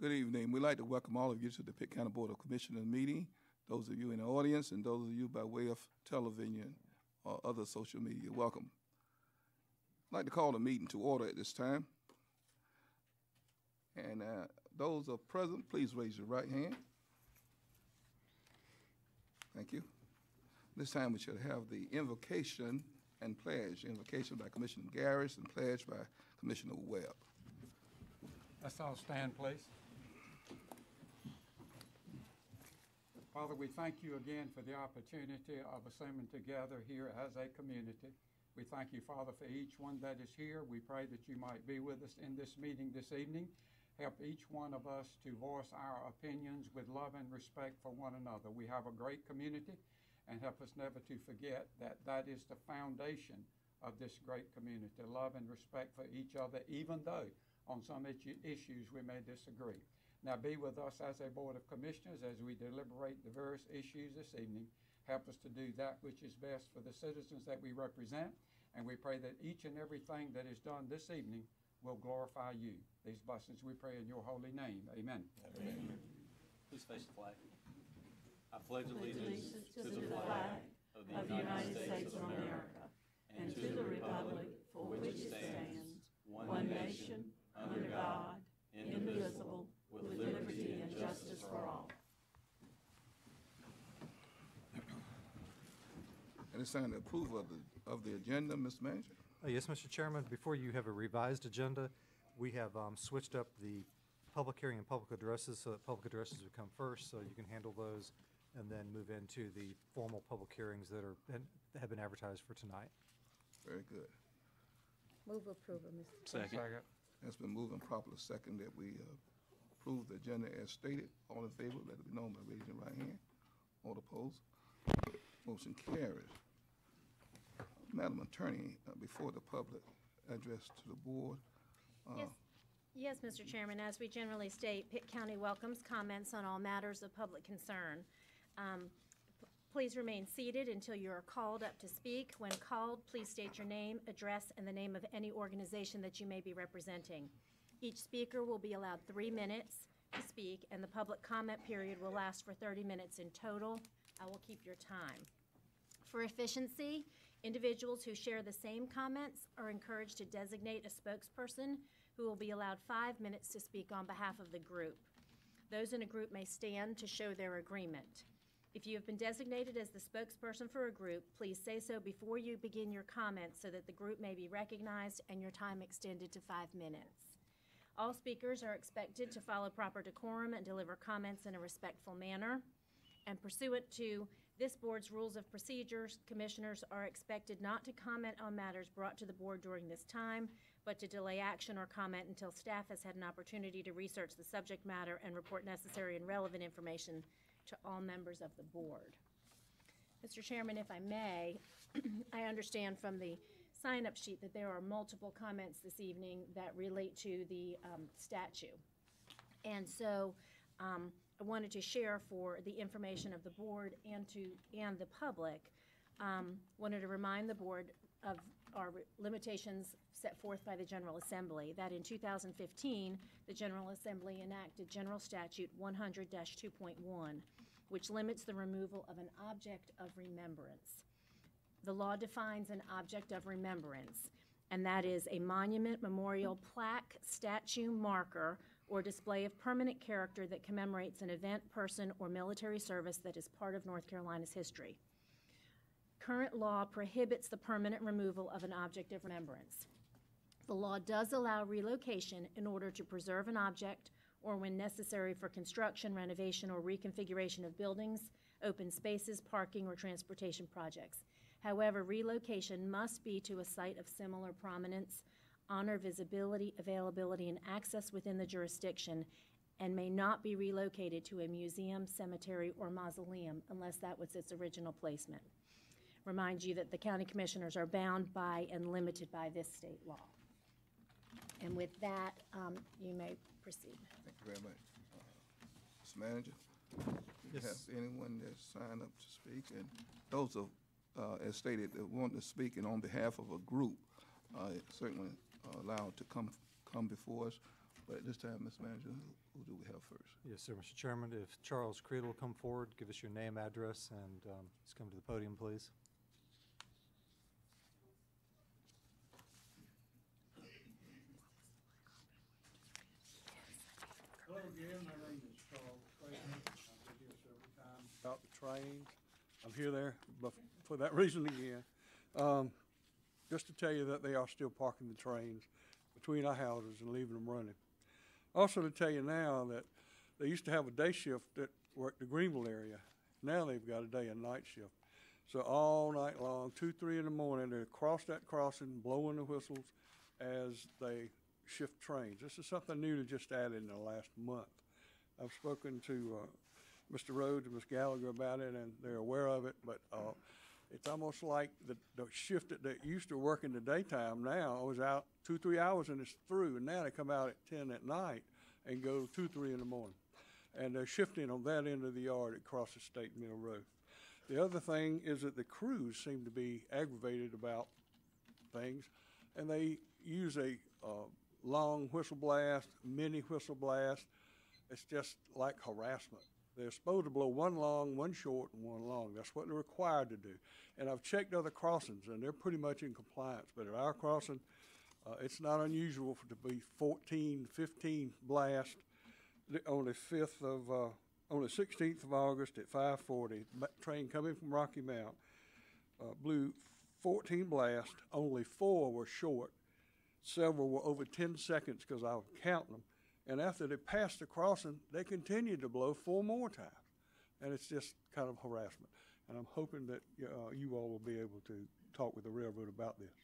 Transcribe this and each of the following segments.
Good evening. We'd like to welcome all of you to the Pitt County Board of Commissioners meeting, those of you in the audience and those of you by way of television or other social media. Welcome. I'd like to call the meeting to order at this time. And those are present, please raise your right hand. Thank you. This time we should have the Invocation and Pledge. Invocation by Commissioner Garris and Pledge by Commissioner Webb. Let's all stand, please. Father, we thank you again for the opportunity of assembling together here as a community. We thank you, Father, for each one that is here. We pray that you might be with us in this meeting this evening. Help each one of us to voice our opinions with love and respect for one another. We have a great community, and help us never to forget that that is the foundation of this great community, love and respect for each other, even though on some issues we may disagree. Now be with us as a Board of Commissioners as we deliberate the various issues this evening. Help us to do that which is best for the citizens that we represent, and we pray that each and everything that is done this evening will glorify you. These blessings we pray in your holy name. Amen. Amen. Please face the flag. I pledge allegiance to the flag of the United States of America and to the republic for which it stands, one nation, under God, indivisible, with liberty and justice for all. And it's time to approve of the agenda, Mr. Manager. Yes, Mr. Chairman. Before you have a revised agenda, we have switched up the public hearing and public addresses so that public addresses would come first, so you can handle those and then move into the formal public hearings that have been advertised for tonight. Very good. Move approval, Mr. Chairman. Second. It's been moved and properly second that we approve the agenda as stated. All in favor, let it be known by raising your right hand. All opposed? Motion carries. Madam Attorney, before the public address to the board. Yes, Mr. Chairman. As we generally state, Pitt County welcomes comments on all matters of public concern. Please remain seated until you are called up to speak. When called, please state your name, address, and the name of any organization that you may be representing. Each speaker will be allowed 3 minutes to speak, and the public comment period will last for 30 minutes in total. I will keep your time. For efficiency, individuals who share the same comments are encouraged to designate a spokesperson who will be allowed 5 minutes to speak on behalf of the group. Those in a group may stand to show their agreement. If you have been designated as the spokesperson for a group, please say so before you begin your comments so that the group may be recognized and your time extended to 5 minutes. All speakers are expected to follow proper decorum and deliver comments in a respectful manner. And pursuant to this board's rules of procedures, commissioners are expected not to comment on matters brought to the board during this time, but to delay action or comment until staff has had an opportunity to research the subject matter and report necessary and relevant information to all members of the board. Mr. Chairman, if I may, I understand from the sign-up sheet that there are multiple comments this evening that relate to the statute. And so I wanted to share for the information of the board and the public, wanted to remind the board of our limitations set forth by the General Assembly, that in 2015, the General Assembly enacted General Statute 100-2.1, which limits the removal of an object of remembrance. The law defines an object of remembrance, and that is a monument, memorial, plaque, statue, marker, or display of permanent character that commemorates an event, person, or military service that is part of North Carolina's history. Current law prohibits the permanent removal of an object of remembrance. The law does allow relocation in order to preserve an object or when necessary for construction, renovation, or reconfiguration of buildings, open spaces, parking, or transportation projects. However, relocation must be to a site of similar prominence, honor, visibility, availability, and access within the jurisdiction, and may not be relocated to a museum, cemetery, or mausoleum unless that was its original placement. Remind you that the county commissioners are bound by and limited by this state law. And with that, you may proceed. Thank you very much. Mr. Manager, Yes. have anyone that signed up to speak? And those of, as stated, that want to speak and on behalf of a group, certainly allowed to come before us. But at this time, Mr. Manager, who do we have first? Yes, sir, Mr. Chairman. If Charles Creed will come forward, give us your name, address, and just come to the podium, please. Hello again, my name is Charles Clayton. I've been here several times about the trains. I'm here there for that reason again. Just to tell you that they are still parking the trains between our houses and leaving them running. Also to tell you now that they used to have a day shift that worked the Greenville area. Now they've got a day and night shift. So all night long, 2, 3 in the morning, they're across that crossing, blowing the whistles as they shift trains. This is something new that just added in the last month. I've spoken to Mr. Rhodes and Ms. Gallagher about it, and they're aware of it, but it's almost like the shift that used to work in the daytime now is out 2, 3 hours and it's through, and now they come out at 10 at night and go 2, 3 in the morning. And they're shifting on that end of the yard across the State Mill Road. The other thing is that the crews seem to be aggravated about things, and they use a long whistle blast, mini whistle blast. It's just like harassment. They're supposed to blow one long, one short, and one long. That's what they're required to do. And I've checked other crossings, and they're pretty much in compliance. But at our crossing, it's not unusual for it to be 14, 15 blasts on the 16th of August at 5:40. Train coming from Rocky Mount blew 14 blasts. Only 4 were short. Several were over 10 seconds because I was counting them. And after they passed the crossing, they continued to blow 4 more times. And it's just kind of harassment. And I'm hoping that you all will be able to talk with the railroad about this.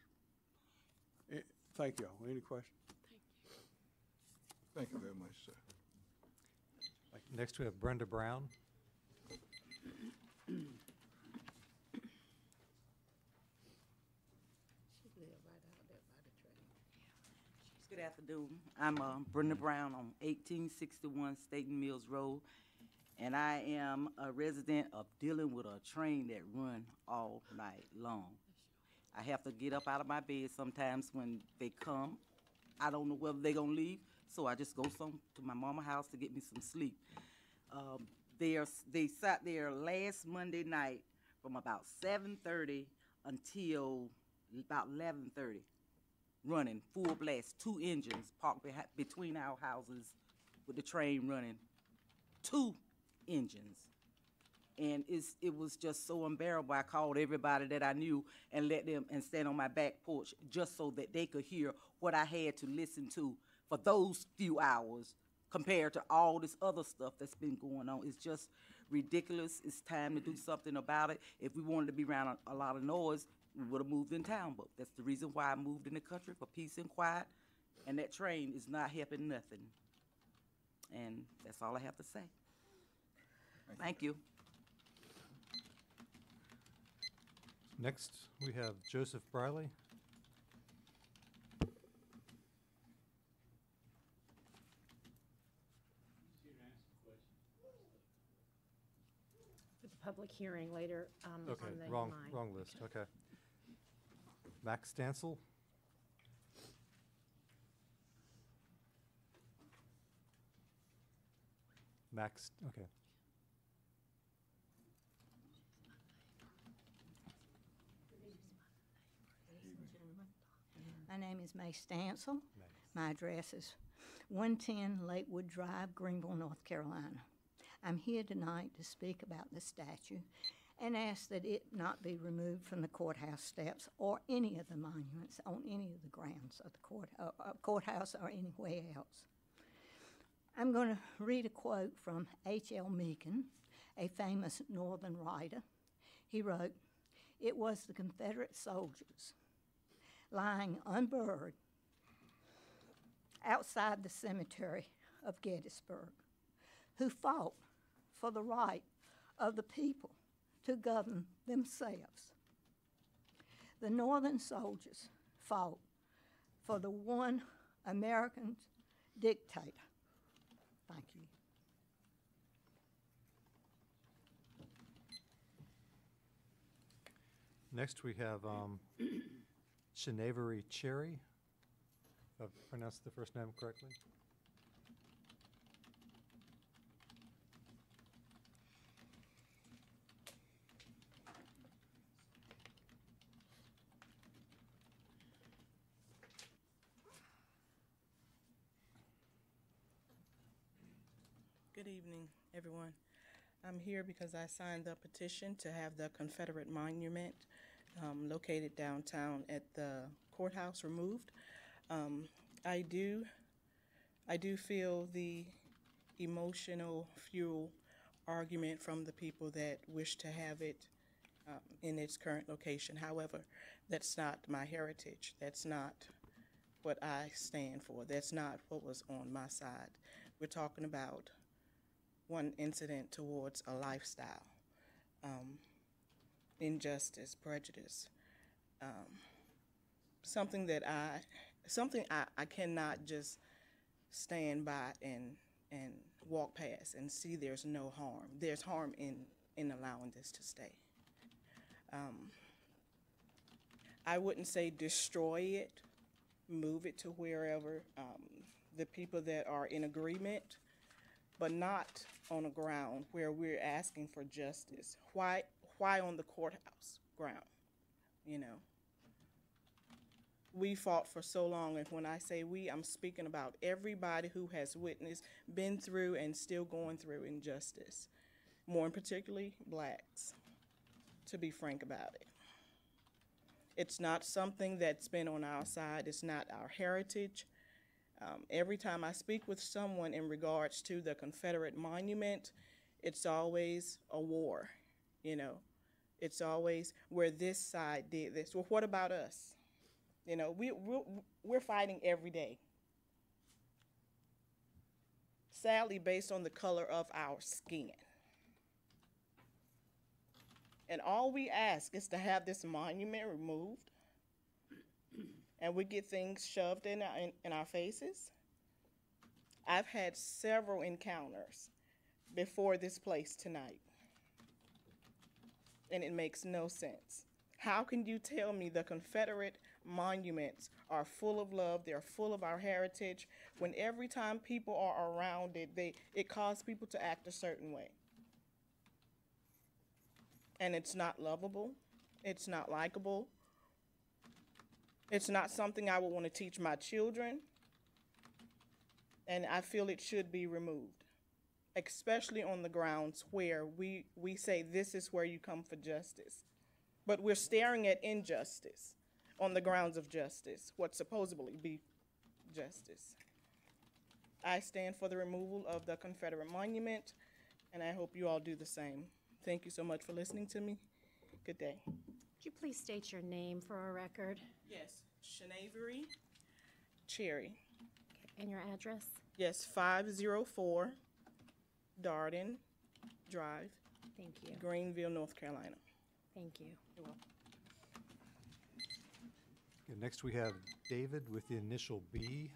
Thank you all. Any questions? Thank you very much, sir. Next, we have Brenda Brown. Good afternoon. I'm Brenda Brown on 1861 Staten Mills Road, and I am a resident of dealing with a train that run all night long. I have to get up out of my bed sometimes when they come. I don't know whether they're going to leave, so I just go to my mama's house to get me some sleep. They sat there last Monday night from about 7:30 until about 11:30. Running full blast, 2 engines parked between our houses with the train running, 2 engines. And it was just so unbearable. I called everybody that I knew and let them and stand on my back porch just so that they could hear what I had to listen to for those few hours compared to all this other stuff that's been going on. It's just ridiculous. It's time to do something about it. If we wanted to be around a lot of noise, we would have moved in town, but that's the reason why I moved in the country, for peace and quiet, and that train is not helping nothing. And that's all I have to say. Thank you. Next, we have Joseph Briley. For the public hearing later on the Okay, line. wrong list, okay. Max Stansel. Max, okay. My name is May Stansel. My address is 110 Lakewood Drive, Greenville, North Carolina. I'm here tonight to speak about the statue and ask that it not be removed from the courthouse steps or any of the monuments on any of the grounds of the courthouse or anywhere else. I'm going to read a quote from H.L. Meakin, a famous Northern writer. He wrote, "It was the Confederate soldiers lying unburied outside the cemetery of Gettysburg who fought for the right of the people to govern themselves. The Northern soldiers fought for the one American dictator." Thank you. Next, we have Shinevery Cherry. If I've pronounced the first name correctly. Good evening, everyone. I'm here because I signed the petition to have the Confederate monument located downtown at the courthouse removed. I do feel the emotional fuel argument from the people that wish to have it in its current location. However, that's not my heritage. That's not what I stand for. That's not what was on my side. We're talking about one incident towards a lifestyle, injustice, prejudice, something I cannot just stand by and walk past and see there's no harm. There's harm in allowing this to stay. I wouldn't say destroy it, move it to wherever the people that are in agreement, but not on a ground where we're asking for justice. Why on the courthouse ground? You know, we fought for so long, and when I say we, I'm speaking about everybody who has witnessed, been through, and still going through injustice. More in particularly, blacks, to be frank about it. It's not something that's been on our side. It's not our heritage. Every time I speak with someone in regards to the Confederate monument, it's always a war, you know. It's always where this side did this. Well, what about us? You know, we're fighting every day. Sadly, based on the color of our skin. And all we ask is to have this monument removed, and we get things shoved in our faces. I've had several encounters before this place tonight, and it makes no sense. How can you tell me the Confederate monuments are full of love, they're full of our heritage, when every time people are around it, it causes people to act a certain way? And it's not lovable, it's not likable, it's not something I would want to teach my children, and I feel it should be removed, especially on the grounds where we say this is where you come for justice. But we're staring at injustice on the grounds of justice, what supposedly be justice. I stand for the removal of the Confederate monument, and I hope you all do the same. Thank you so much for listening to me. Good day. Would you please state your name for our record? Yes, Shanavery Cherry. And your address? Yes, 504 Darden Drive, Thank you. Greenville, North Carolina. Thank you. You're welcome. Okay, next we have David with the initial B.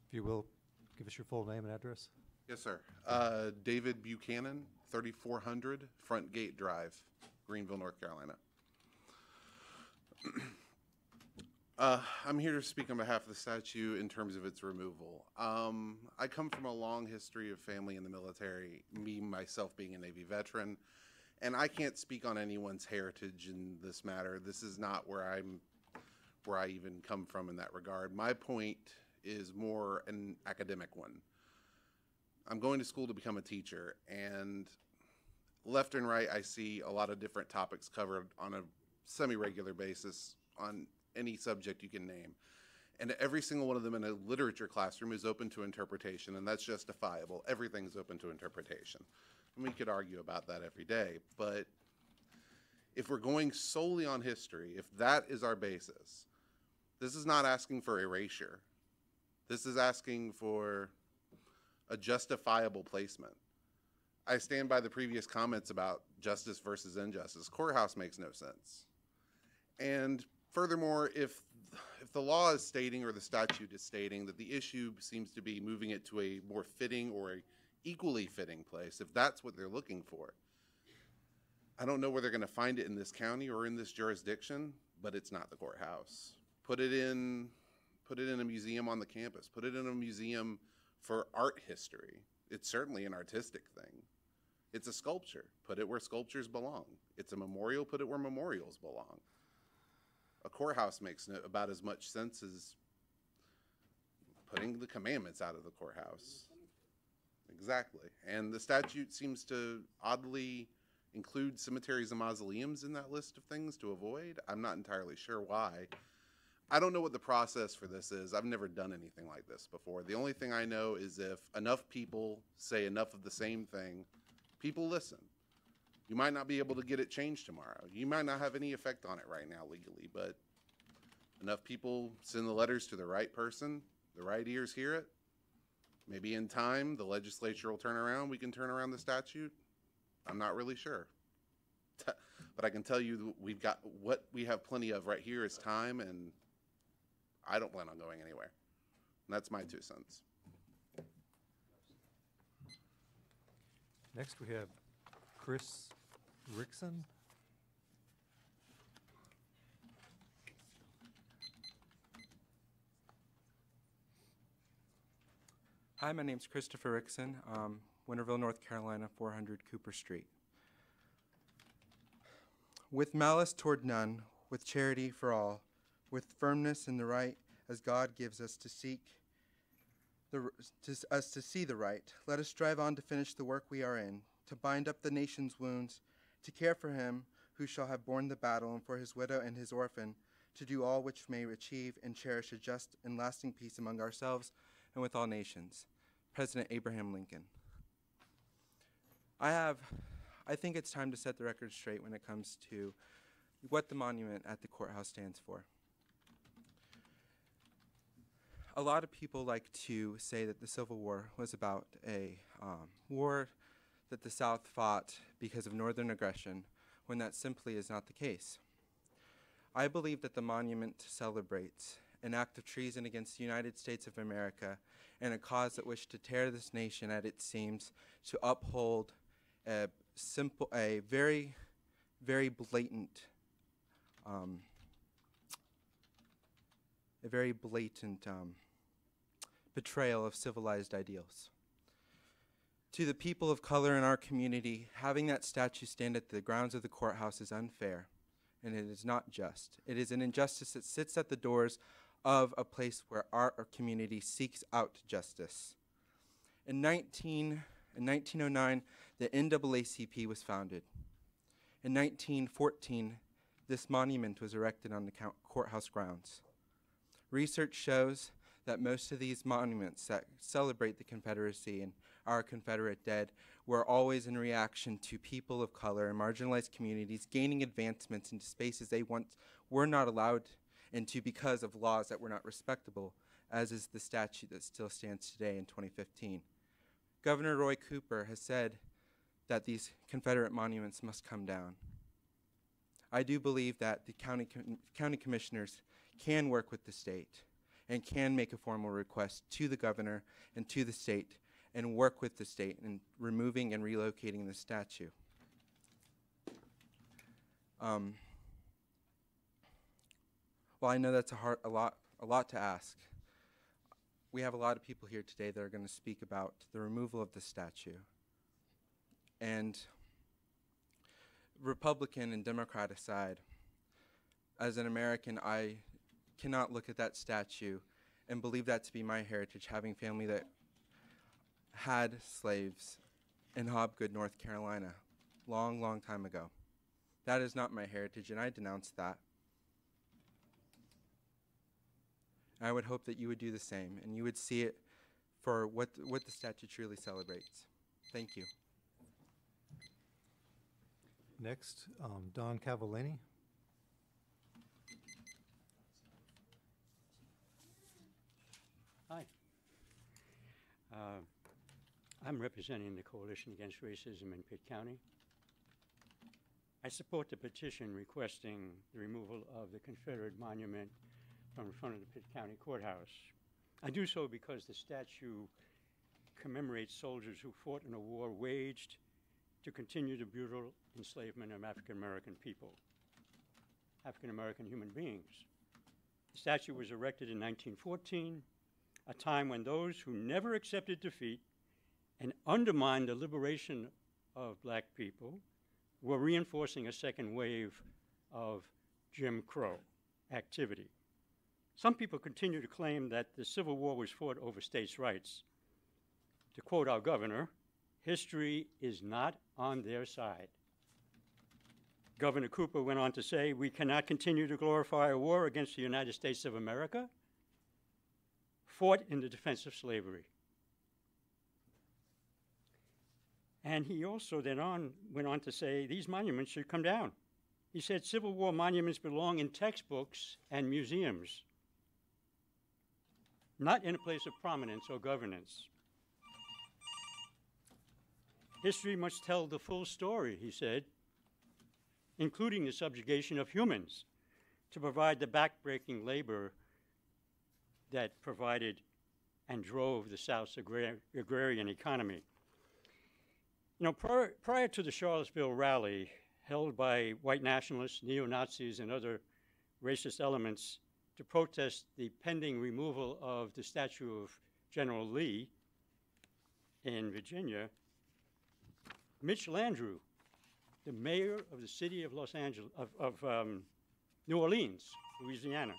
If you will, give us your full name and address. Yes, sir. David Buchanan, 3400 Front Gate Drive, Greenville, North Carolina. I'm here to speak on behalf of the statue in terms of its removal. I come from a long history of family in the military, me, myself being a Navy veteran, and I can't speak on anyone's heritage in this matter. This is not where I even come from in that regard. My point is more an academic one. I'm going to school to become a teacher, and left and right I see a lot of different topics covered on a semi-regular basis on any subject you can name. And every single one of them in a literature classroom is open to interpretation, and that's justifiable. Everything's open to interpretation. And we could argue about that every day, but if we're going solely on history, if that is our basis, this is not asking for erasure. This is asking for a justifiable placement. I stand by the previous comments about justice versus injustice. Courthouse makes no sense. And furthermore, if the law is stating or the statute is stating that the issue seems to be moving it to a more fitting or a equally fitting place, if that's what they're looking for, I don't know where they're going to find it in this county or in this jurisdiction, but it's not the courthouse. Put it in a museum on the campus. Put it in a museum for art history. It's certainly an artistic thing. It's a sculpture. Put it where sculptures belong. It's a memorial. Put it where memorials belong. A courthouse makes about as much sense as putting the commandments out of the courthouse. Exactly. And the statute seems to oddly include cemeteries and mausoleums in that list of things to avoid. I'm not entirely sure why. I don't know what the process for this is. I've never done anything like this before. The only thing I know is if enough people say enough of the same thing, people listen. You might not be able to get it changed tomorrow. You might not have any effect on it right now legally, but enough people send the letters to the right person, the right ears hear it. Maybe in time, the legislature will turn around. We can turn around the statute. I'm not really sure. But I can tell you what we have plenty of right here is time, and I don't plan on going anywhere. And that's my 2 cents. Next, we have Chris Rickson. Hi, my name's Christopher Rickson, Winterville, North Carolina, 400 Cooper Street. With malice toward none, with charity for all, with firmness in the right as God gives us to seek to see the right, let us strive on to finish the work we are in, to bind up the nation's wounds, to care for him who shall have borne the battle, and for his widow and his orphan, to do all which may achieve and cherish a just and lasting peace among ourselves and with all nations. President Abraham Lincoln. I think it's time to set the record straight when it comes to what the monument at the courthouse stands for. A lot of people like to say that the Civil War was about a war that the South fought because of Northern aggression, when that simply is not the case. I believe that the monument celebrates an act of treason against the United States of America and a cause that wished to tear this nation at its seams to uphold a very, very blatant, betrayal of civilized ideals. To the people of color in our community, having that statue stand at the grounds of the courthouse is unfair, and it is not just. It is an injustice that sits at the doors of a place where our community seeks out justice. In 1909, the NAACP was founded. In 1914, this monument was erected on the courthouse grounds. Research shows that most of these monuments that celebrate the Confederacy and our Confederate dead were always in reaction to people of color and marginalized communities gaining advancements into spaces they once were not allowed into because of laws that were not respectable, as is the statute that still stands today in 2015. Governor Roy Cooper has said that these Confederate monuments must come down. I do believe that the county commissioners can work with the state and can make a formal request to the governor and to the state and work with the state in removing and relocating the statue. Well, I know that's a lot to ask. We have a lot of people here today that are going to speak about the removal of the statue. And Republican and Democrat aside, as an American, I cannot look at that statue and believe that to be my heritage, having family that had slaves in Hobgood, North Carolina, long, long time ago. That is not my heritage, and I denounce that. I would hope that you would do the same, and you would see it for what the statue truly celebrates. Thank you. Next, Don Cavallini. Hi. I'm representing the Coalition Against Racism in Pitt County. I support the petition requesting the removal of the Confederate monument from in front of the Pitt County Courthouse. I do so because the statue commemorates soldiers who fought in a war waged to continue the brutal enslavement of African American people, African American human beings. The statue was erected in 1914, a time when those who never accepted defeat and undermined the liberation of black people were reinforcing a second wave of Jim Crow activity. Some people continue to claim that the Civil War was fought over states' rights. To quote our governor, history is not on their side. Governor Cooper went on to say, we cannot continue to glorify a war against the United States of America, fought in the defense of slavery. And he also then went on to say, these monuments should come down. He said, Civil War monuments belong in textbooks and museums, not in a place of prominence or governance. History must tell the full story, he said, including the subjugation of humans, to provide the backbreaking labor that provided and drove the South's agrarian economy. You know, prior to the Charlottesville rally held by white nationalists, neo-Nazis, and other racist elements to protest the pending removal of the statue of General Lee in Virginia, Mitch Landrieu, the mayor of the city of New Orleans, Louisiana,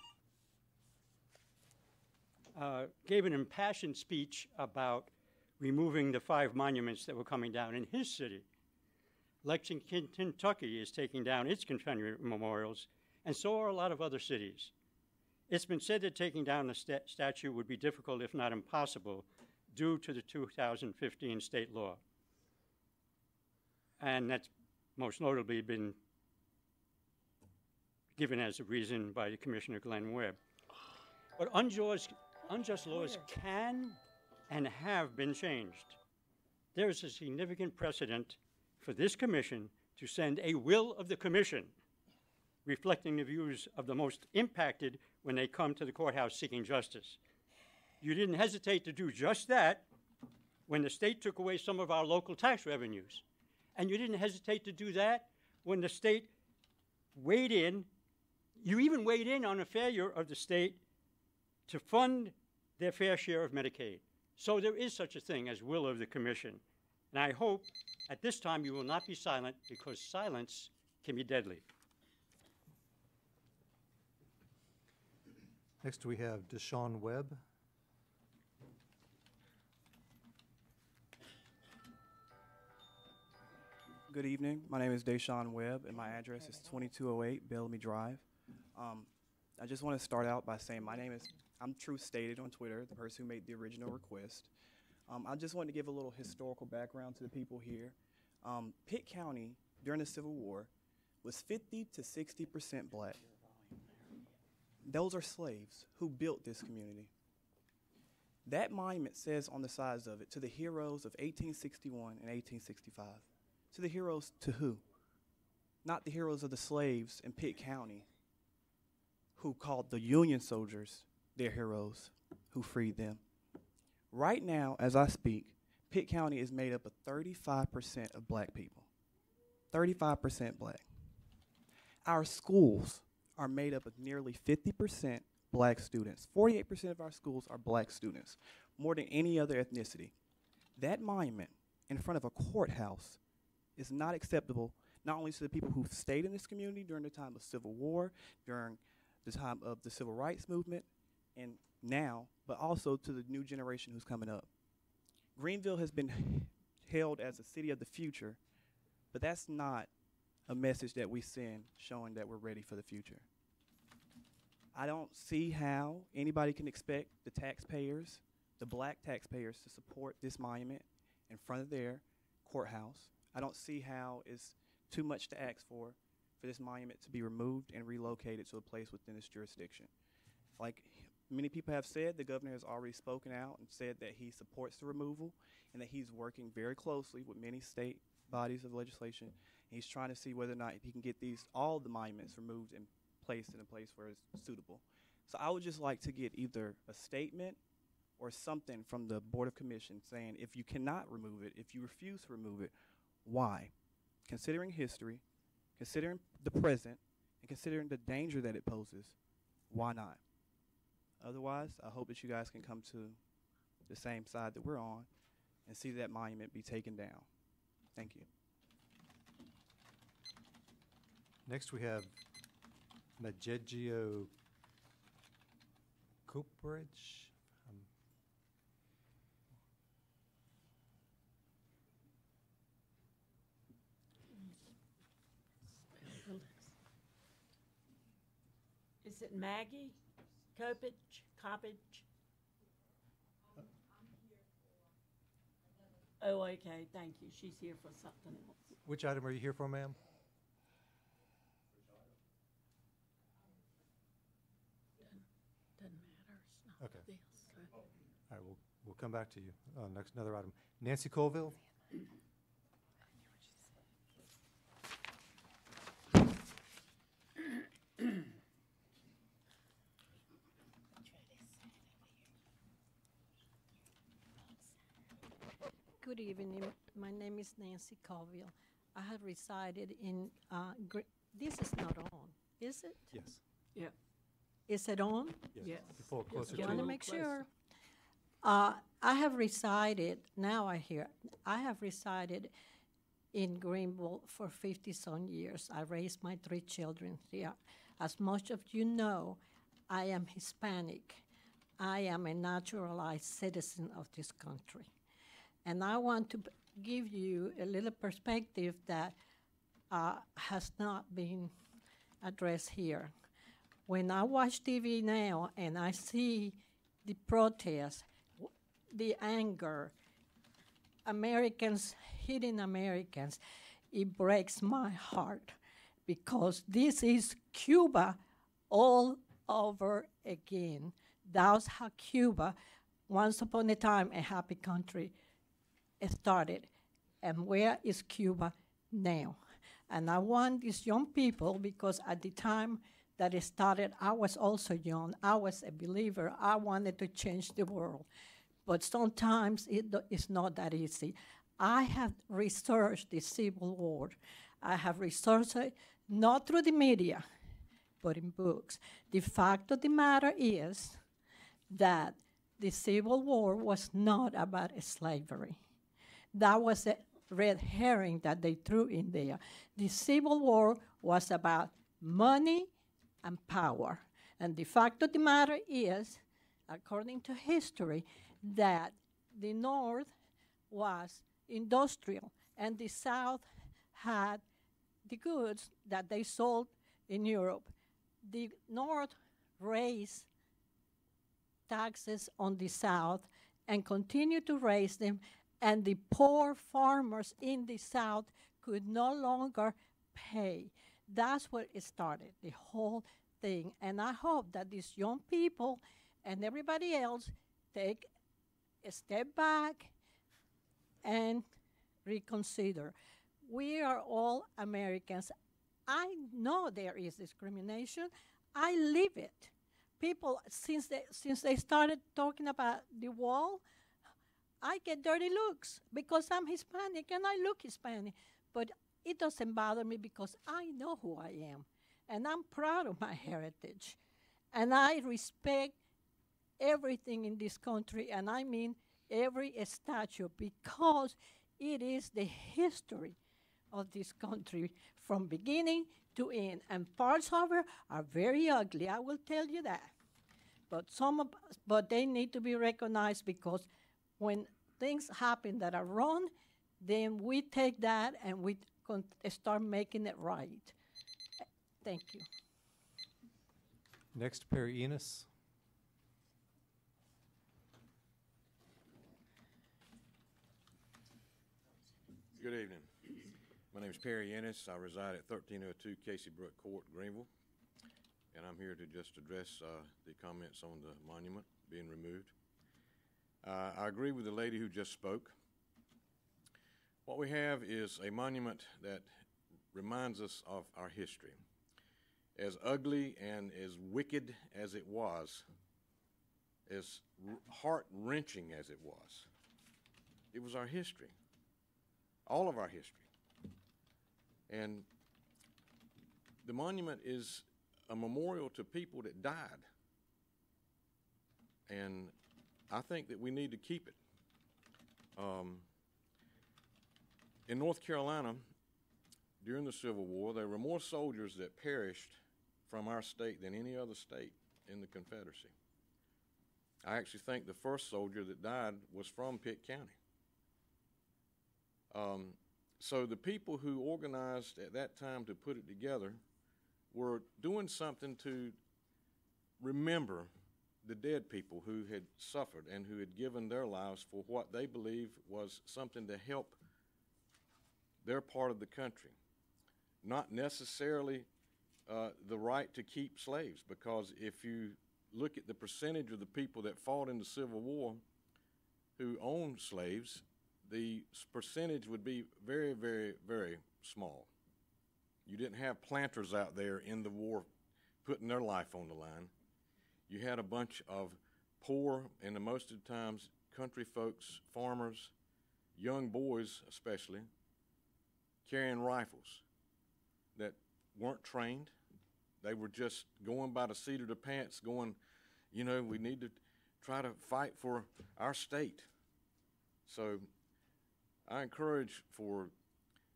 gave an impassioned speech about removing the 5 monuments that were coming down in his city. Lexington, Kentucky is taking down its Confederate memorials, and so are a lot of other cities. It's been said that taking down the statue would be difficult, if not impossible, due to the 2015 state law. And that's most notably been given as a reason by Commissioner Glenn Webb. But unjust laws can and have been changed. There is a significant precedent for this commission to send a will of the commission reflecting the views of the most impacted when they come to the courthouse seeking justice. You didn't hesitate to do just that when the state took away some of our local tax revenues. And you didn't hesitate to do that when the state weighed in. You even weighed in on a failure of the state to fund their fair share of Medicaid. So there is such a thing as will of the commission. And I hope at this time you will not be silent, because silence can be deadly. Next we have Deshaun Webb. Good evening. My name is Deshaun Webb, and my address is 2208 Bellamy Drive. I just want to start out by saying I'm Truth Stated on Twitter, the person who made the original request. I just wanted to give a little historical background to the people here. Pitt County, during the Civil War, was 50 to 60% black. Those are slaves who built this community. That monument says on the sides of it, to the heroes of 1861 and 1865. To the heroes to who? Not the heroes of the slaves in Pitt County who called the Union soldiers their heroes who freed them. Right now, as I speak, Pitt County is made up of 35% of black people. 35% black. Our schools are made up of nearly 50% black students. 48% of our schools are black students, more than any other ethnicity. That monument in front of a courthouse is not acceptable, not only to the people who stayed in this community during the time of Civil War, during the time of the Civil Rights Movement, and now, but also to the new generation who's coming up. Greenville has been hailed as a city of the future, but that's not a message that we send showing that we're ready for the future. I don't see how anybody can expect the taxpayers, the black taxpayers, to support this monument in front of their courthouse. I don't see how it's too much to ask for this monument to be removed and relocated to a place within this jurisdiction. Like many people have said, the governor has already spoken out and said that he supports the removal and that he's working very closely with many state bodies of legislation. And he's trying to see whether or not he can get all the monuments removed and placed in a place where it's suitable. So I would just like to get either a statement or something from the Board of Commissions saying if you cannot remove it, if you refuse to remove it, why? Considering history, considering the present, and considering the danger that it poses, why not? Otherwise, I hope that you guys can come to the same side that we're on and see that monument be taken down. Thank you. Next, we have Majeggio Cooperage. Is it Maggie? Coppage? Oh, okay, thank you. She's here for something else. Which item are you here for, ma'am? Doesn't matter, it's not Okay. this. All right, we'll come back to you. Next, another item. Nancy Colville? Good evening. My name is Nancy Colville. I have resided in, this is not on, is it? Yes. Yeah. Is it on? Yes. You pull it closer I to want to you. make sure. I have resided, now I hear, I have resided in Greenville for 50-some years. I raised my 3 children here. As much of you know, I am Hispanic. I am a naturalized citizen of this country. And I want to give you a little perspective that has not been addressed here. When I watch TV now and I see the protests, the anger, Americans hitting Americans, it breaks my heart because this is Cuba all over again. That's how Cuba, once upon a time, a happy country, started. And where is Cuba now? And I want these young people, because at the time that it started, I was also young. I was a believer. I wanted to change the world. But sometimes it's not that easy. I have researched the Civil War. I have researched it not through the media, but in books. The fact of the matter is that the Civil War was not about slavery. That was a red herring that they threw in there. The Civil War was about money and power. And the fact of the matter is, according to history, that the North was industrial and the South had the goods that they sold in Europe. The North raised taxes on the South and continued to raise them, and the poor farmers in the South could no longer pay. That's where it started, the whole thing. And I hope that these young people and everybody else take a step back and reconsider. We are all Americans. I know there is discrimination. I live it. People, since they started talking about the wall, I get dirty looks because I'm Hispanic and I look Hispanic. But it doesn't bother me because I know who I am. And I'm proud of my heritage. And I respect everything in this country, and I mean every statue, because it is the history of this country from beginning to end. And parts of it are very ugly, I will tell you that. But they need to be recognized, because when things happen that are wrong, then we take that and we start making it right. Thank you. Next, Perry Enos. Good evening. My name is Perry Ennis. I reside at 1302 Casey Brook Court, Greenville, and I'm here to just address the comments on the monument being removed. I agree with the lady who just spoke. What we have is a monument that reminds us of our history. As ugly and as wicked as it was, as heart-wrenching as it was our history. All of our history. And the monument is a memorial to people that died. And I think that we need to keep it. In North Carolina, during the Civil War, there were more soldiers that perished from our state than any other state in the Confederacy. I actually think the first soldier that died was from Pitt County. So the people who organized at that time to put it together were doing something to remember the dead people who had suffered and who had given their lives for what they believed was something to help their part of the country. Not necessarily the right to keep slaves, because if you look at the percentage of the people that fought in the Civil War who owned slaves, the percentage would be very, very, very small. You didn't have planters out there in the war putting their life on the line. You had a bunch of poor, and most of the times country folks, farmers, young boys especially, carrying rifles that weren't trained. They were just going by the seat of their pants, going, you know, we need to try to fight for our state. So I encourage for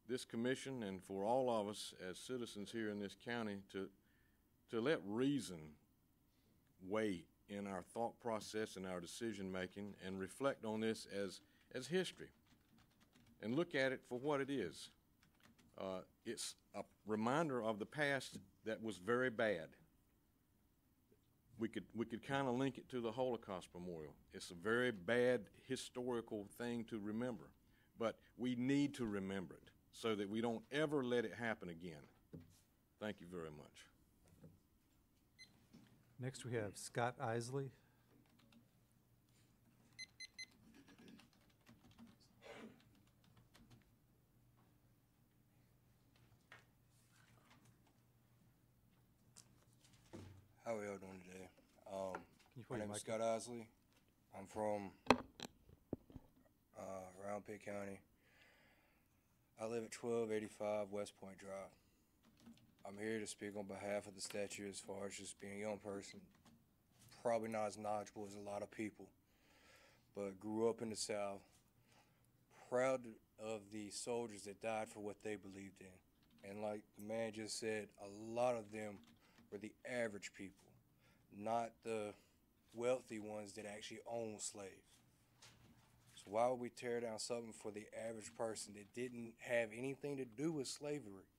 this commission and for all of us as citizens here in this county to let reason weigh in our thought process and our decision making, and reflect on this as history and look at it for what it is. It's a reminder of the past that was very bad. We could kind of link it to the Holocaust Memorial. It's a very bad historical thing to remember, but we need to remember it so that we don't ever let it happen again. Thank you very much. Next, we have Scott Isley. How are y'all doing today? My name is Scott Isley. I'm from around Pitt County. I live at 1285 West Point Drive. I'm here to speak on behalf of the statue as far as just being a young person. Probably not as knowledgeable as a lot of people, but grew up in the South. Proud of the soldiers that died for what they believed in. And like the man just said, a lot of them were the average people, not the wealthy ones that actually owned slaves. So why would we tear down something for the average person that didn't have anything to do with slavery,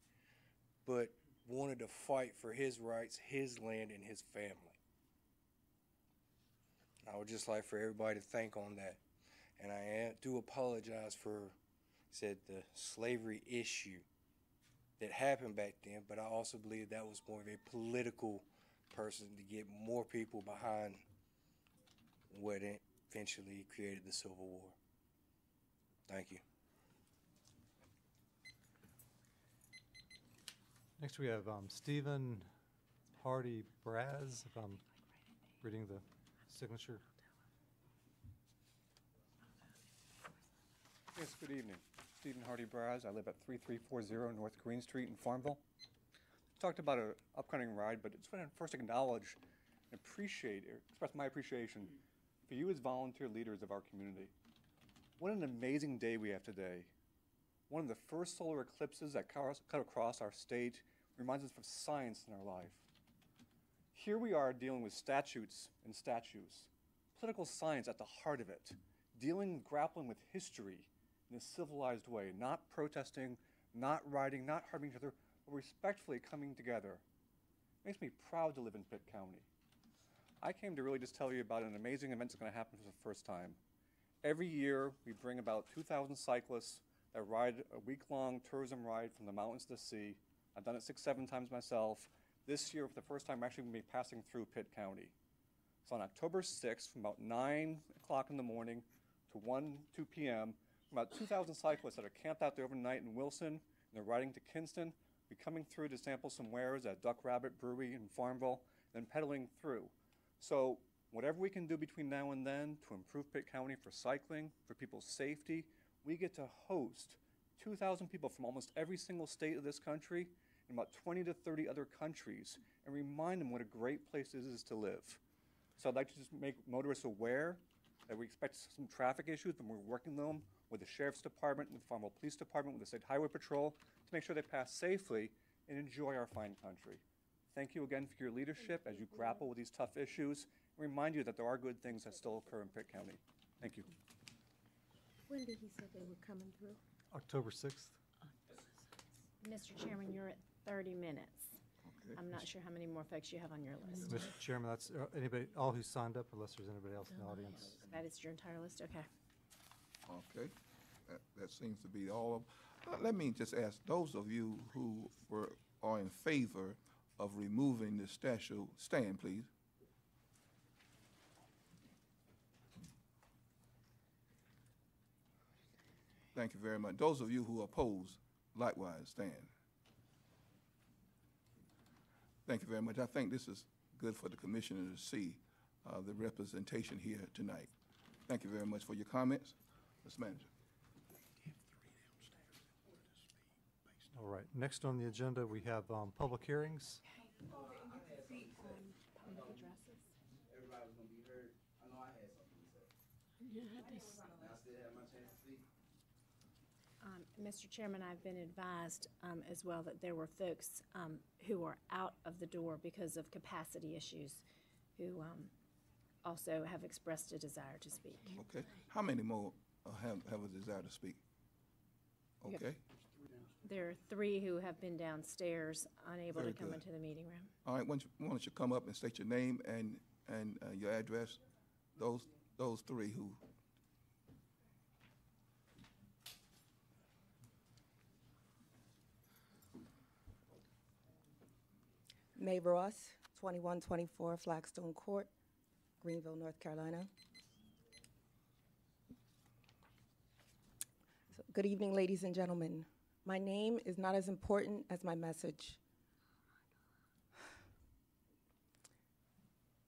but wanted to fight for his rights, his land, and his family? I would just like for everybody to think on that. And I do apologize for, said, the slavery issue that happened back then, but I also believe that was more of a political person to get more people behind what eventually created the Civil War. Thank you. Next, we have Stephen Hardy Braz, if I'm reading the signature. Yes, good evening. Stephen Hardy Braz. I live at 3340 North Green Street in Farmville. Talked about an upcoming ride, but just want to first acknowledge and express my appreciation for you as volunteer leaders of our community. What an amazing day we have today. One of the first solar eclipses that cut across our state reminds us of science in our life. Here we are dealing with statutes and statues, political science at the heart of it, grappling with history in a civilized way, not protesting, not rioting, not harming each other, but respectfully coming together. It makes me proud to live in Pitt County. I came to really just tell you about an amazing event that's going to happen for the first time. Every year, we bring about 2,000 cyclists that ride a week-long tourism ride from the mountains to the sea. I've done it 6-7 times myself. This year, for the first time, we're actually going to be passing through Pitt County. So on October 6th, from about 9 o'clock in the morning to 2 p.m., about 2,000 cyclists that are camped out there overnight in Wilson, and they're riding to Kinston, be coming through to sample some wares at Duck Rabbit Brewery in Farmville, then pedaling through. So whatever we can do between now and then to improve Pitt County for cycling, for people's safety, we get to host 2,000 people from almost every single state of this country and about 20 to 30 other countries and remind them what a great place this is to live. So I'd like to just make motorists aware that we expect some traffic issues, but we're working them with the Sheriff's Department, with the Farmville Police Department, with the State Highway Patrol, to make sure they pass safely and enjoy our fine country. Thank you again for your leadership as you grapple with these tough issues, and remind you that there are good things that still occur in Pitt County. Thank you. When did he say they were coming through? October 6th. Mr. Chairman, you're at 30 minutes. Okay. I'm not sure how many more folks you have on your list. Mr. Chairman, that's anybody, all who signed up, unless there's anybody else in the audience. That is your entire list? Okay. Okay, that seems to be all of, let me just ask, those of you who are in favor of removing the statue, stand, please. Thank you very much. Those of you who oppose, likewise, stand. Thank you very much. I think this is good for the commissioner to see the representation here tonight. Thank you very much for your comments. Mr. Manager. All right, next on the agenda, we have public hearings. Mr. Chairman, I've been advised as well that there were folks who are out of the door because of capacity issues who also have expressed a desire to speak. Okay. How many more have a desire to speak? Okay. There are 3 who have been downstairs, unable Very to come good. into the meeting room. All right, why don't you come up and state your name and your address? Those 3 who. Mae Ross, 2124 Flagstone Court, Greenville, North Carolina. So, good evening, ladies and gentlemen. My name is not as important as my message.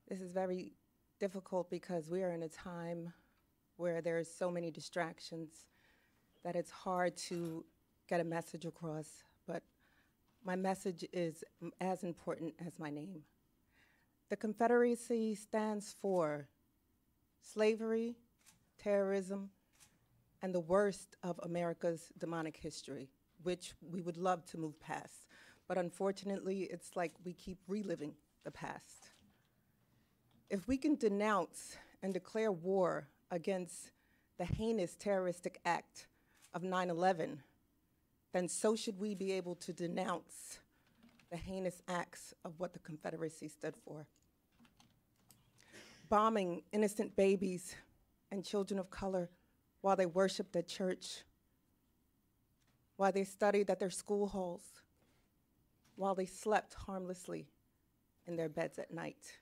This is very difficult because we are in a time where there's so many distractions that it's hard to get a message across, but my message is as important as my name. The Confederacy stands for slavery, terrorism, and the worst of America's demonic history, which we would love to move past. But unfortunately, it's like we keep reliving the past. If we can denounce and declare war against the heinous terroristic act of 9/11, then so should we be able to denounce the heinous acts of what the Confederacy stood for. Bombing innocent babies and children of color while they worshiped at church, while they studied at their school halls, while they slept harmlessly in their beds at night.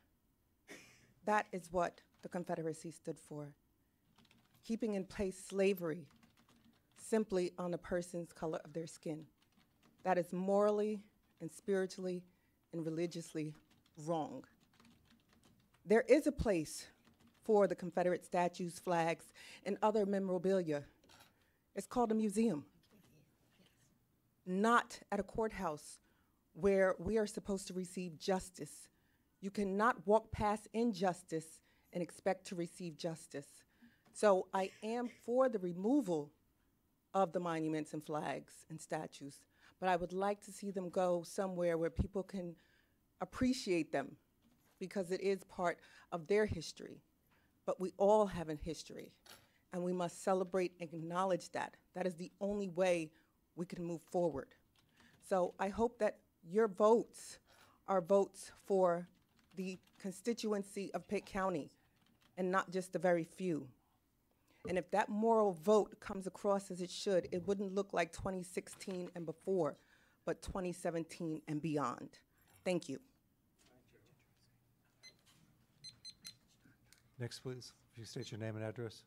That is what the Confederacy stood for, keeping in place slavery simply on a person's color of their skin. That is morally and spiritually and religiously wrong. There is a place for the Confederate statues, flags, and other memorabilia. It's called a museum. Not at a courthouse where we are supposed to receive justice. You cannot walk past injustice and expect to receive justice. So I am for the removal of the monuments and flags and statues, but I would like to see them go somewhere where people can appreciate them because it is part of their history. But we all have a history, and we must celebrate and acknowledge that. That is the only way we can move forward. So I hope that your votes are votes for the constituency of Pitt County and not just the very few. And if that moral vote comes across as it should, it wouldn't look like 2016 and before, but 2017 and beyond. Thank you. Next, please. If you state your name and address.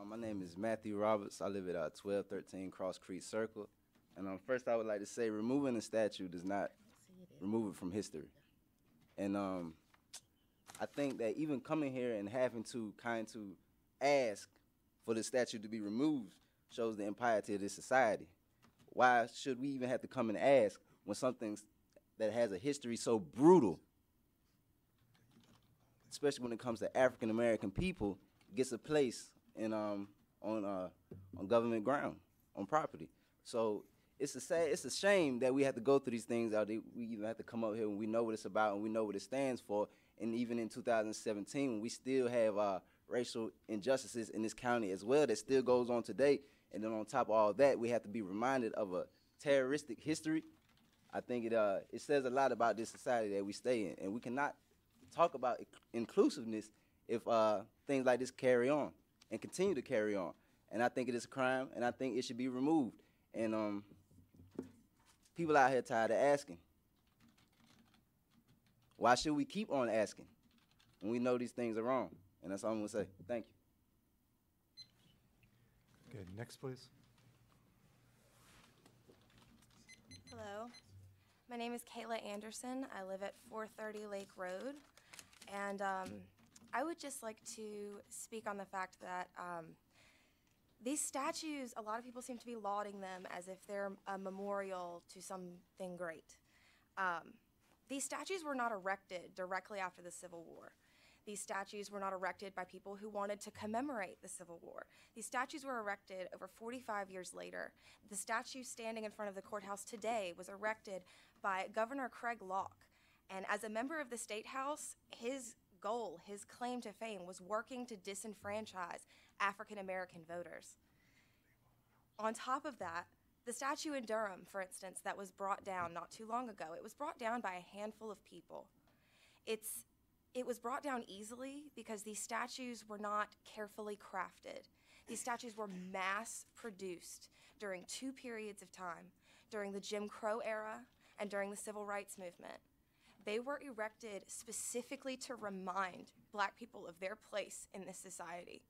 My name is Matthew Roberts. I live at 1213 Cross Creek Circle. And first I would like to say removing the statue does not remove it from history. And I think that even coming here and having to ask for the statue to be removed shows the impiety of this society. Why should we even have to come and ask when something that has a history so brutal, especially when it comes to African American people, gets a place in on on government ground, on property. So it's a shame that we have to go through these things. We even have to come up here when we know what it's about and we know what it stands for. And even in 2017, when we still have racial injustices in this county as well, that still goes on today. And then on top of all that, we have to be reminded of a terroristic history. I think it says a lot about this society that we stay in, and we cannot talk about inclusiveness if things like this carry on and continue to carry on. And I think it is a crime, and I think it should be removed. And people out here tired of asking. Why should we keep on asking when we know these things are wrong? And that's all I'm gonna say. Thank you. Okay, next, please. Hello, my name is Kayla Anderson. I live at 430 Lake Road, and I would just like to speak on the fact that these statues, a lot of people seem to be lauding them as if they're a memorial to something great. These statues were not erected directly after the Civil War. These statues were not erected by people who wanted to commemorate the Civil War. These statues were erected over 45 years later. The statue standing in front of the courthouse today was erected by Governor Craig Locke. And as a member of the State House, his goal, his claim to fame, was working to disenfranchise African American voters. On top of that, the statue in Durham, for instance, that was brought down not too long ago, it was brought down by a handful of people. It was brought down easily because these statues were not carefully crafted. These statues were mass-produced during 2 periods of time, during the Jim Crow era and during the Civil Rights Movement. They were erected specifically to remind Black people of their place in this society.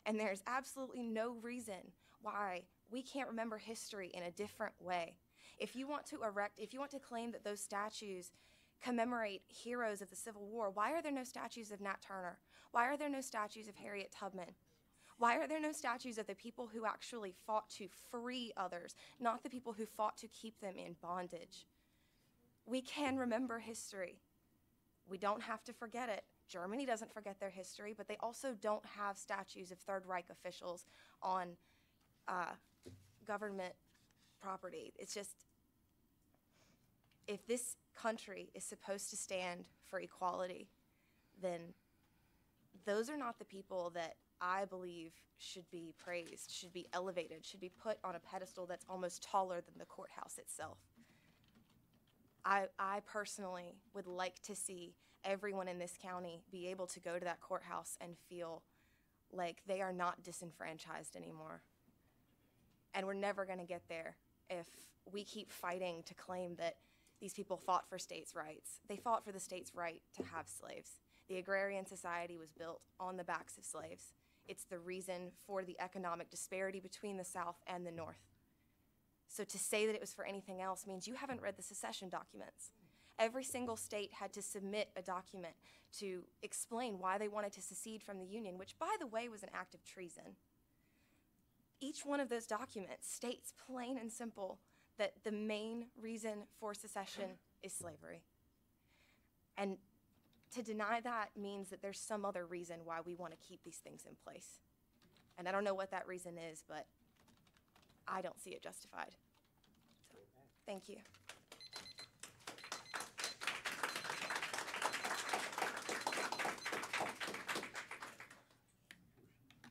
And there's absolutely no reason why we can't remember history in a different way. If you want to claim that those statues commemorate heroes of the Civil War, why are there no statues of Nat Turner? Why are there no statues of Harriet Tubman? Why are there no statues of the people who actually fought to free others, not the people who fought to keep them in bondage? We can remember history. We don't have to forget it. Germany doesn't forget their history, but they also don't have statues of Third Reich officials on government property. It's just, if this country is supposed to stand for equality, then those are not the people that I believe should be praised, should be elevated, should be put on a pedestal that's almost taller than the courthouse itself. I personally would like to see everyone in this county be able to go to that courthouse and feel like they are not disenfranchised anymore. And we're never going to get there if we keep fighting to claim that these people fought for states' rights. They fought for the state's right to have slaves. The agrarian society was built on the backs of slaves. It's the reason for the economic disparity between the South and the North. So to say that it was for anything else means you haven't read the secession documents. Every single state had to submit a document to explain why they wanted to secede from the Union, which, by the way, was an act of treason. Each one of those documents states plain and simple that the main reason for secession is slavery. And to deny that means that there's some other reason why we want to keep these things in place. And I don't know what that reason is, but I don't see it justified. So, thank you.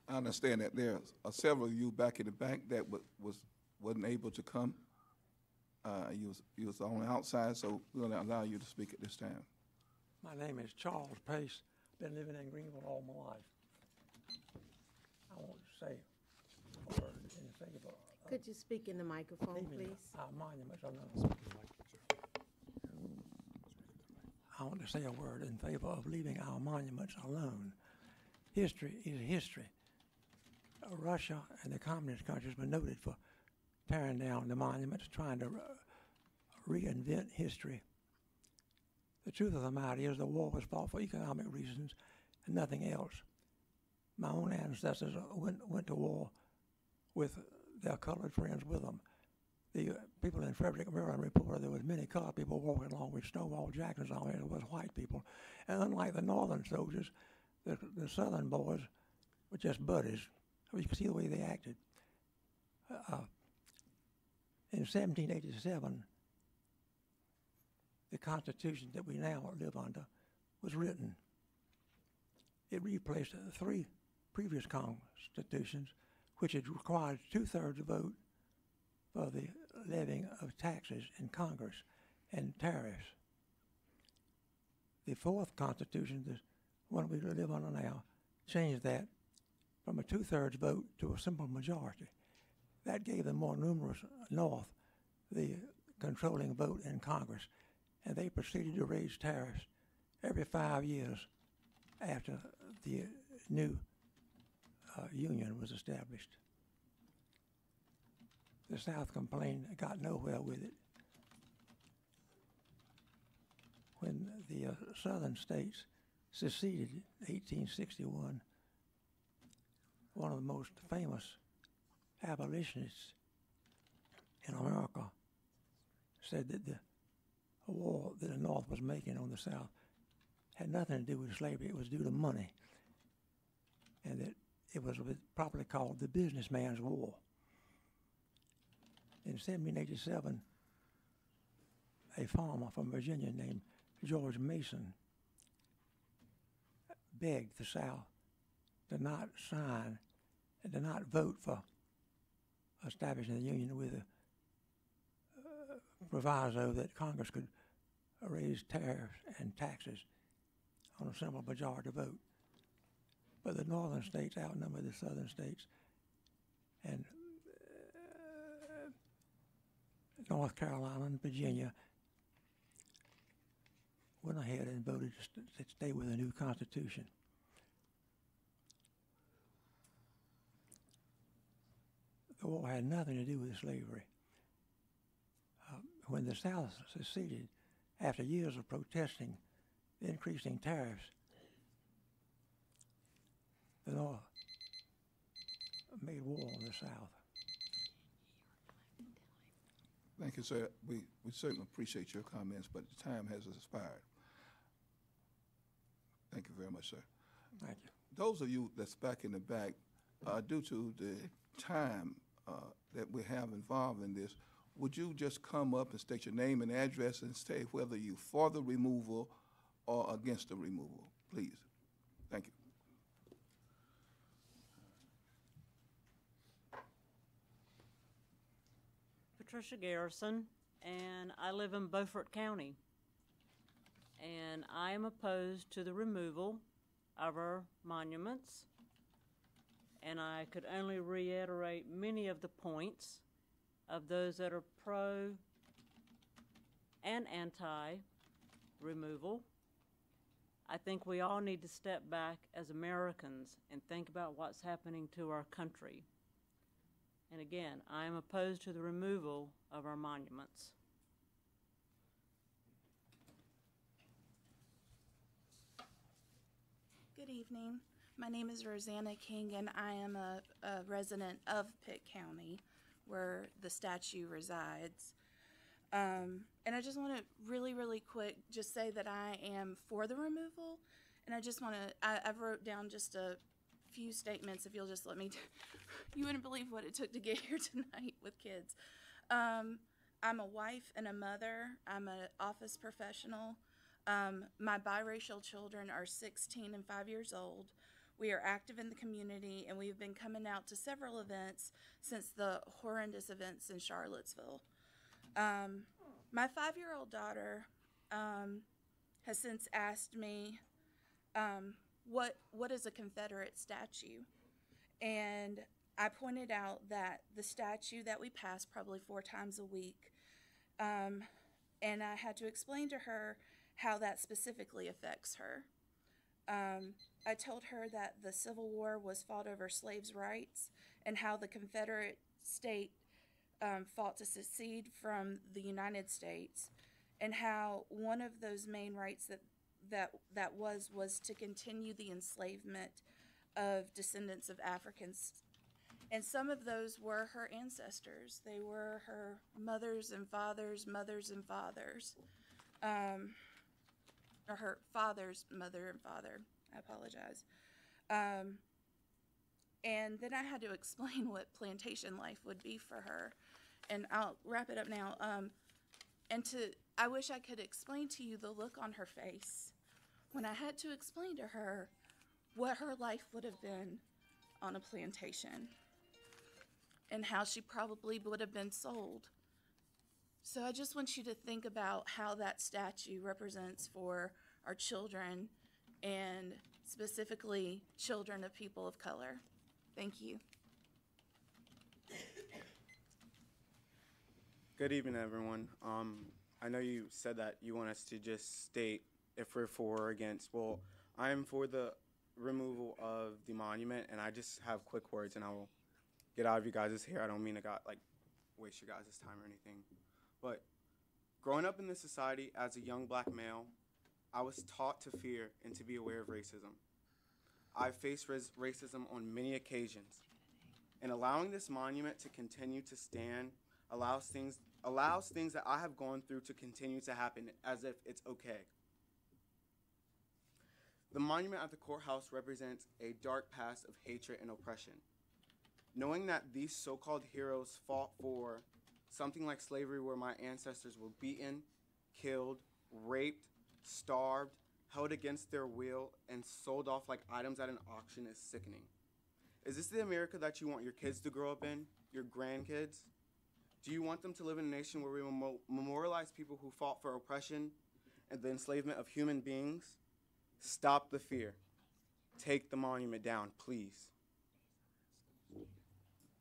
I understand that there are several of you back in the back that wasn't able to come. You was on the outside, so we're going to allow you to speak at this time. My name is Charles Pace. Been living in Greenville all my life. I want to say a word in favor of. Could you speak in the microphone, please? Our monuments are not. I want to say a word in favor of leaving our monuments alone. History is history. Russia and the communist countries were noted for tearing down the monuments, trying to reinvent history. The truth of the matter is the war was fought for economic reasons and nothing else. My own ancestors went to war with their colored friends with them. The people in Frederick, Maryland reported there was many colored people walking along with Stonewall Jackson's army. There was white people. And unlike the northern soldiers, the southern boys were just buddies. so you can see the way they acted. In 1787, the Constitution that we now live under was written. It replaced 3 previous constitutions, which had required 2/3 vote for the levying of taxes in Congress and tariffs. The 4th Constitution, the one we live under now, changed that from a 2/3 vote to a simple majority. That gave the more numerous North the controlling vote in Congress, and they proceeded to raise tariffs every 5 years after the new Union was established. The South complained, got nowhere with it. When the Southern states seceded in 1861, one of the most famous abolitionists in America said that the war that the North was making on the South had nothing to do with slavery. It was due to money, and that it was properly called the businessman's war. In 1787, a farmer from Virginia named George Mason begged the South to not sign and to not vote for establishing the Union with a proviso that Congress could raise tariffs and taxes on a simple majority vote. But the northern states outnumbered the southern states, and North Carolina and Virginia went ahead and voted to stay with the new Constitution. The war had nothing to do with slavery. When the South seceded, after years of protesting the increasing tariffs, the North made war on the South. Thank you, sir. We certainly appreciate your comments, but the time has expired. Thank you very much, sir. Thank you. Those of you that's back in the back, due to the time that we have involved in this, would you just come up and state your name and address and state whether you're for the removal or against the removal, please? Thank you. Patricia Garrison, and I live in Beaufort County. And I am opposed to the removal of our monuments. And I could only reiterate many of the points of those that are pro and anti-removal. I think we all need to step back as Americans and think about what's happening to our country. And again, I am opposed to the removal of our monuments. Good evening. My name is Rosanna King, and I am a resident of Pitt County, where the statue resides. And I just want to really quick just say that I am for the removal, and I just want to, I wrote down just a few statements, if you'll just let me, you wouldn't believe what it took to get here tonight with kids. I'm a wife and a mother. I'm an office professional. My biracial children are 16 and 5 years old. We are active in the community, and we've been coming out to several events since the horrendous events in Charlottesville. My 5-year-old daughter has since asked me, what is a Confederate statue? And I pointed out that the statue that we pass probably 4 times a week, and I had to explain to her how that specifically affects her. I told her that the Civil War was fought over slaves' rights, and how the Confederate state fought to secede from the United States, and how one of those main rights that was to continue the enslavement of descendants of Africans. And some of those were her ancestors. They were her mothers and fathers, or her father's mother and father. I apologize. And then I had to explain what plantation life would be for her. And I'll wrap it up now. I wish I could explain to you the look on her face when I had to explain to her what her life would have been on a plantation and how she probably would have been sold. So I just want you to think about how that statue represents for our children, and specifically children of people of color. Thank you. Good evening, everyone. I know you said that you want us to just state if we're for or against. Well, I am for the removal of the monument, and I just have quick words, and I will get out of you guys' hair. I don't mean to waste your guys' time or anything. But growing up in this society as a young black male, I was taught to fear and to be aware of racism. I've faced racism on many occasions, and allowing this monument to continue to stand allows things that I have gone through to continue to happen as if it's okay. The monument at the courthouse represents a dark past of hatred and oppression. Knowing that these so-called heroes fought for something like slavery, where my ancestors were beaten, killed, raped, starved, held against their will, and sold off like items at an auction, is sickening. Is this the America that you want your kids to grow up in, your grandkids? Do you want them to live in a nation where we memorialize people who fought for oppression and the enslavement of human beings? Stop the fear. Take the monument down, please.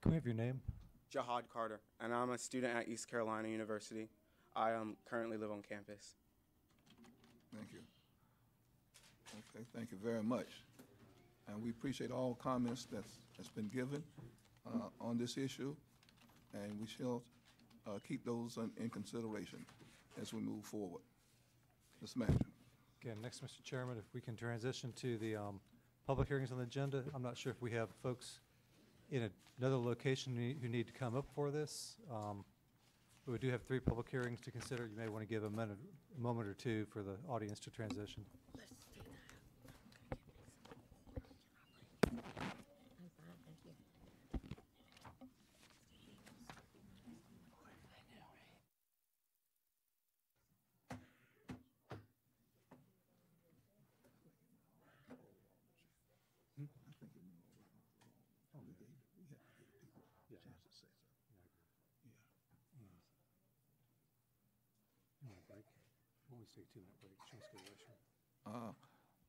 Can we have your name? Jihad Carter, and I'm a student at East Carolina University. I currently live on campus. Thank you. Okay, thank you very much. And we appreciate all comments that's been given on this issue, and we shall keep those in consideration as we move forward. Mr. Manager. Again, next, Mr. Chairman, if we can transition to the public hearings on the agenda. I'm not sure if we have folks in another location who need to come up for this. But we do have 3 public hearings to consider. You may want to give a moment or two for the audience to transition.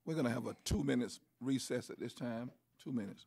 We're going to have a 2 minutes recess at this time. 2 minutes.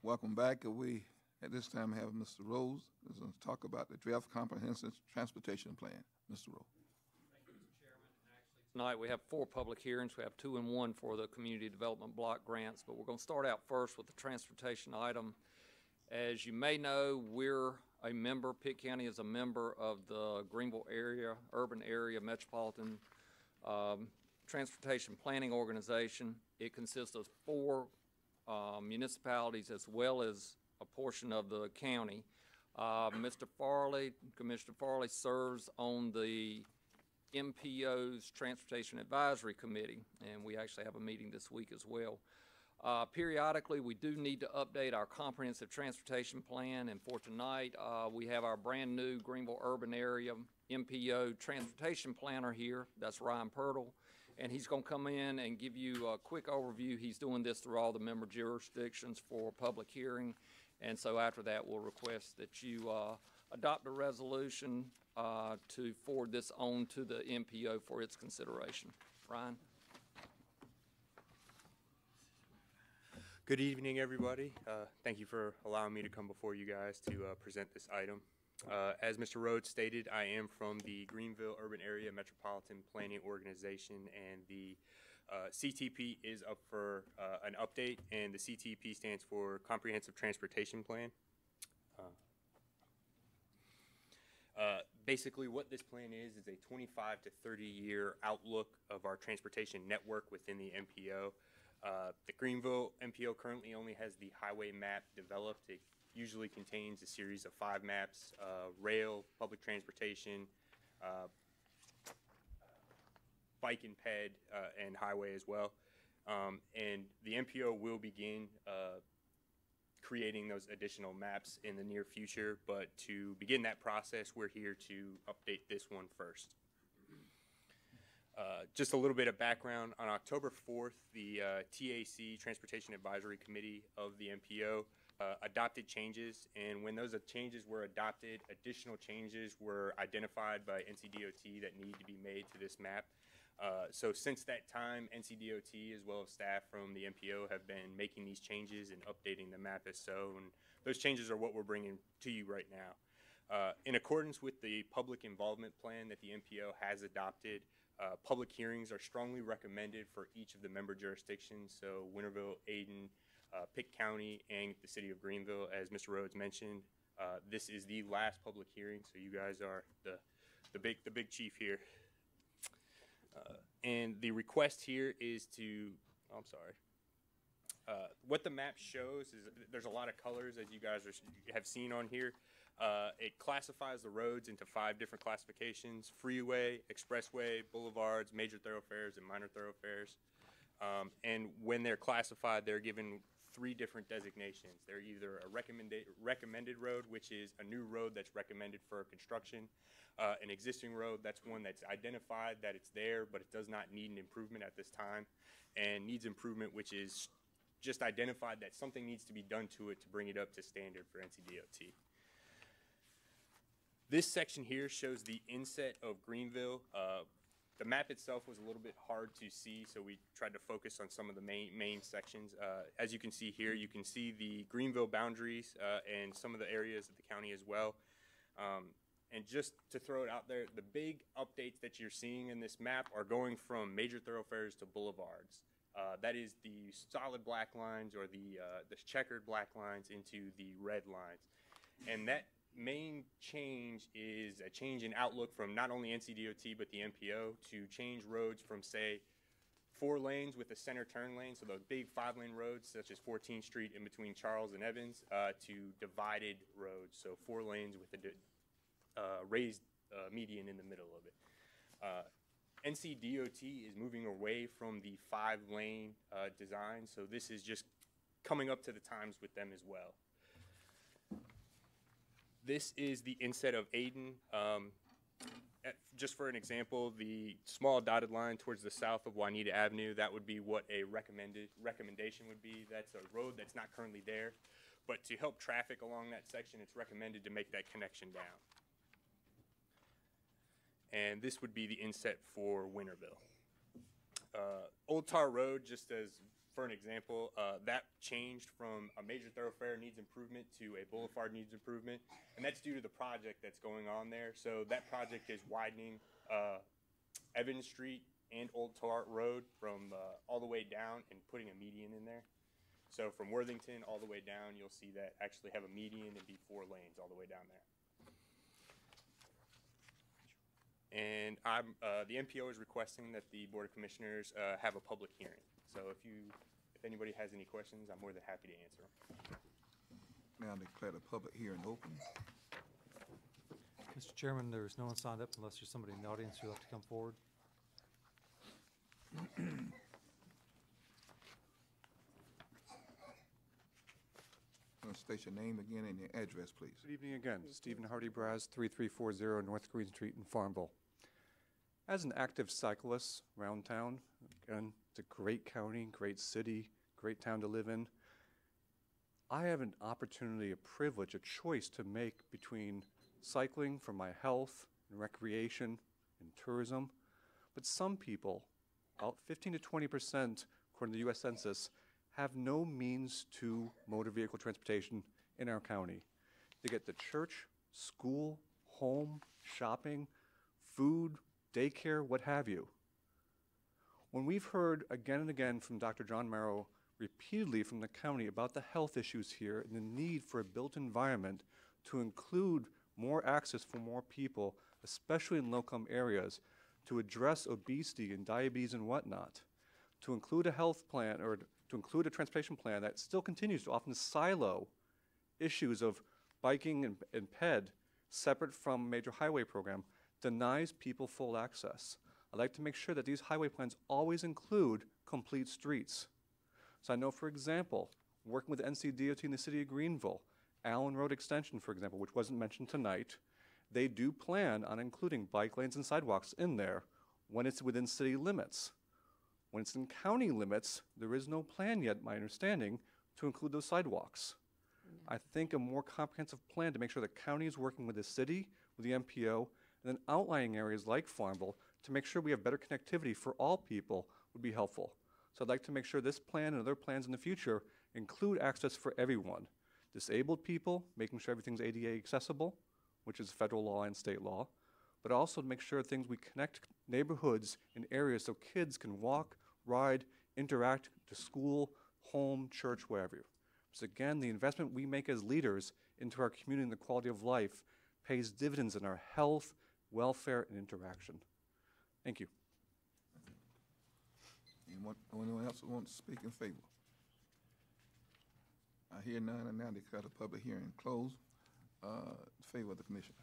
Welcome back. We, at this time, have Mr. Rose who's going to talk about the draft comprehensive transportation plan. Mr. Rose. Tonight we have 4 public hearings. We have 2 and 1 for the community development block grants, but we're going to start out first with the transportation item. As you may know, we're a member, Pitt County is a member of the Greenville area, urban area metropolitan transportation planning organization. It consists of 4 municipalities as well as a portion of the county. Mr. Farley, Commissioner Farley serves on the MPO's Transportation Advisory Committee, and we actually have a meeting this week as well. Periodically, we do need to update our comprehensive transportation plan, and for tonight, we have our brand new Greenville Urban Area MPO Transportation Planner here. That's Ryan Pirtle, and he's going to come in and give you a quick overview. He's doing this through all the member jurisdictions for public hearing, and so after that, we'll request that you adopt a resolution to forward this on to the MPO for its consideration. Ryan? Good evening, everybody. Thank you for allowing me to come before you guys to present this item. As Mr. Rhodes stated, I am from the Greenville Urban Area Metropolitan Planning Organization, and the CTP is up for an update, and the CTP stands for Comprehensive Transportation Plan. Basically, what this plan is a 25 to 30 year outlook of our transportation network within the MPO. The Greenville MPO currently only has the highway map developed. It usually contains a series of 5 maps, rail, public transportation, bike and ped, and highway as well. And the MPO will begin creating those additional maps in the near future, but to begin that process, we're here to update this one first. Just a little bit of background. On October 4th, the TAC, Transportation Advisory Committee of the MPO, adopted changes, and when those changes were adopted, additional changes were identified by NCDOT that need to be made to this map. So since that time, NCDOT as well as staff from the MPO have been making these changes and updating the map as so, and those changes are what we're bringing to you right now. In accordance with the public involvement plan that the MPO has adopted, public hearings are strongly recommended for each of the member jurisdictions, so Winterville, Ayden, Pitt County, and the city of Greenville. As Mr. Rhodes mentioned, this is the last public hearing, so you guys are the big chief here. And the request here is to, what the map shows is there's a lot of colors, as you guys have seen on here. It classifies the roads into 5 different classifications: freeway, expressway, boulevards, major thoroughfares, and minor thoroughfares. And when they're classified, they're given 3 different designations. They're either a recommended road, which is a new road that's recommended for construction, an existing road, that's one that's identified that it's there, but it does not need an improvement at this time, and needs improvement, which is just identified that something needs to be done to it to bring it up to standard for NCDOT. This section here shows the inset of Greenville. The map itself was a little bit hard to see, so we tried to focus on some of the main sections. As you can see here, you can see the Greenville boundaries and some of the areas of the county as well. And just to throw it out there, the big updates that you're seeing in this map are going from major thoroughfares to boulevards. That is the solid black lines, or the checkered black lines, into the red lines. And that main change is a change in outlook from not only NCDOT but the MPO to change roads from, say, 4 lanes with a center turn lane, so those big 5-lane roads such as 14th Street in between Charles and Evans, to divided roads, so 4 lanes with a raised median in the middle of it. NCDOT is moving away from the 5-lane design, so this is just coming up to the times with them as well. This is the inset of Ayden. Just for an example, the small dotted line towards the south of Juanita Avenue, that would be what a recommendation would be. That's a road that's not currently there, but to help traffic along that section, it's recommended to make that connection down. and this would be the inset for Winterville. Old Tar Road, just as for an example, that changed from a major thoroughfare needs improvement to a boulevard needs improvement, and that's due to the project that's going on there. So that project is widening Evans Street and Old Tar Road from all the way down and putting a median in there. So from Worthington all the way down, you'll see that actually have a median and be 4 lanes all the way down there. And the MPO is requesting that the Board of Commissioners have a public hearing. So if anybody has any questions, I'm more than happy to answer them. Now declare the public hearing open. Mr. Chairman, there's no one signed up unless there's somebody in the audience who'd like to come forward. State your name again and your address, please. Good evening again. Stephen Hardy Braz, 3340 North Green Street in Farmville. As an active cyclist around town, again, it's a great county, great city, great town to live in. I have an opportunity, a privilege, a choice to make between cycling for my health and recreation and tourism. But some people, about 15 to 20%, according to the U.S. Census, have no means to motor vehicle transportation in our county. They get to church, school, home, shopping, food, daycare, what have you. When we've heard again and again from Dr. John Merrow repeatedly from the county about the health issues here and the need for a built environment to include more access for more people, especially in low-income areas, to address obesity and diabetes and whatnot, to include a health plan or to include a transportation plan that still continues to often silo issues of biking and PED separate from a major highway program, denies people full access. I'd like to make sure that these highway plans always include complete streets. So I know, for example, working with NCDOT in the city of Greenville, Allen Road Extension, for example, which wasn't mentioned tonight, they do plan on including bike lanes and sidewalks in there when it's within city limits. When it's in county limits, there is no plan yet, my understanding, to include those sidewalks. I think a more comprehensive plan to make sure the county is working with the city, with the MPO, and then outlining areas like Farmville to make sure we have better connectivity for all people would be helpful. So I'd like to make sure this plan and other plans in the future include access for everyone. Disabled people, making sure everything's ADA accessible, which is federal law and state law, but also to make sure we connect neighborhoods and areas so kids can walk, ride, interact to school, home, church, wherever. So again, the investment we make as leaders into our community and the quality of life pays dividends in our health, welfare, and interaction. Thank you. Anyone else who wants to speak in favor? I hear none, and now declare the public hearing closed. In favor of the commissioners.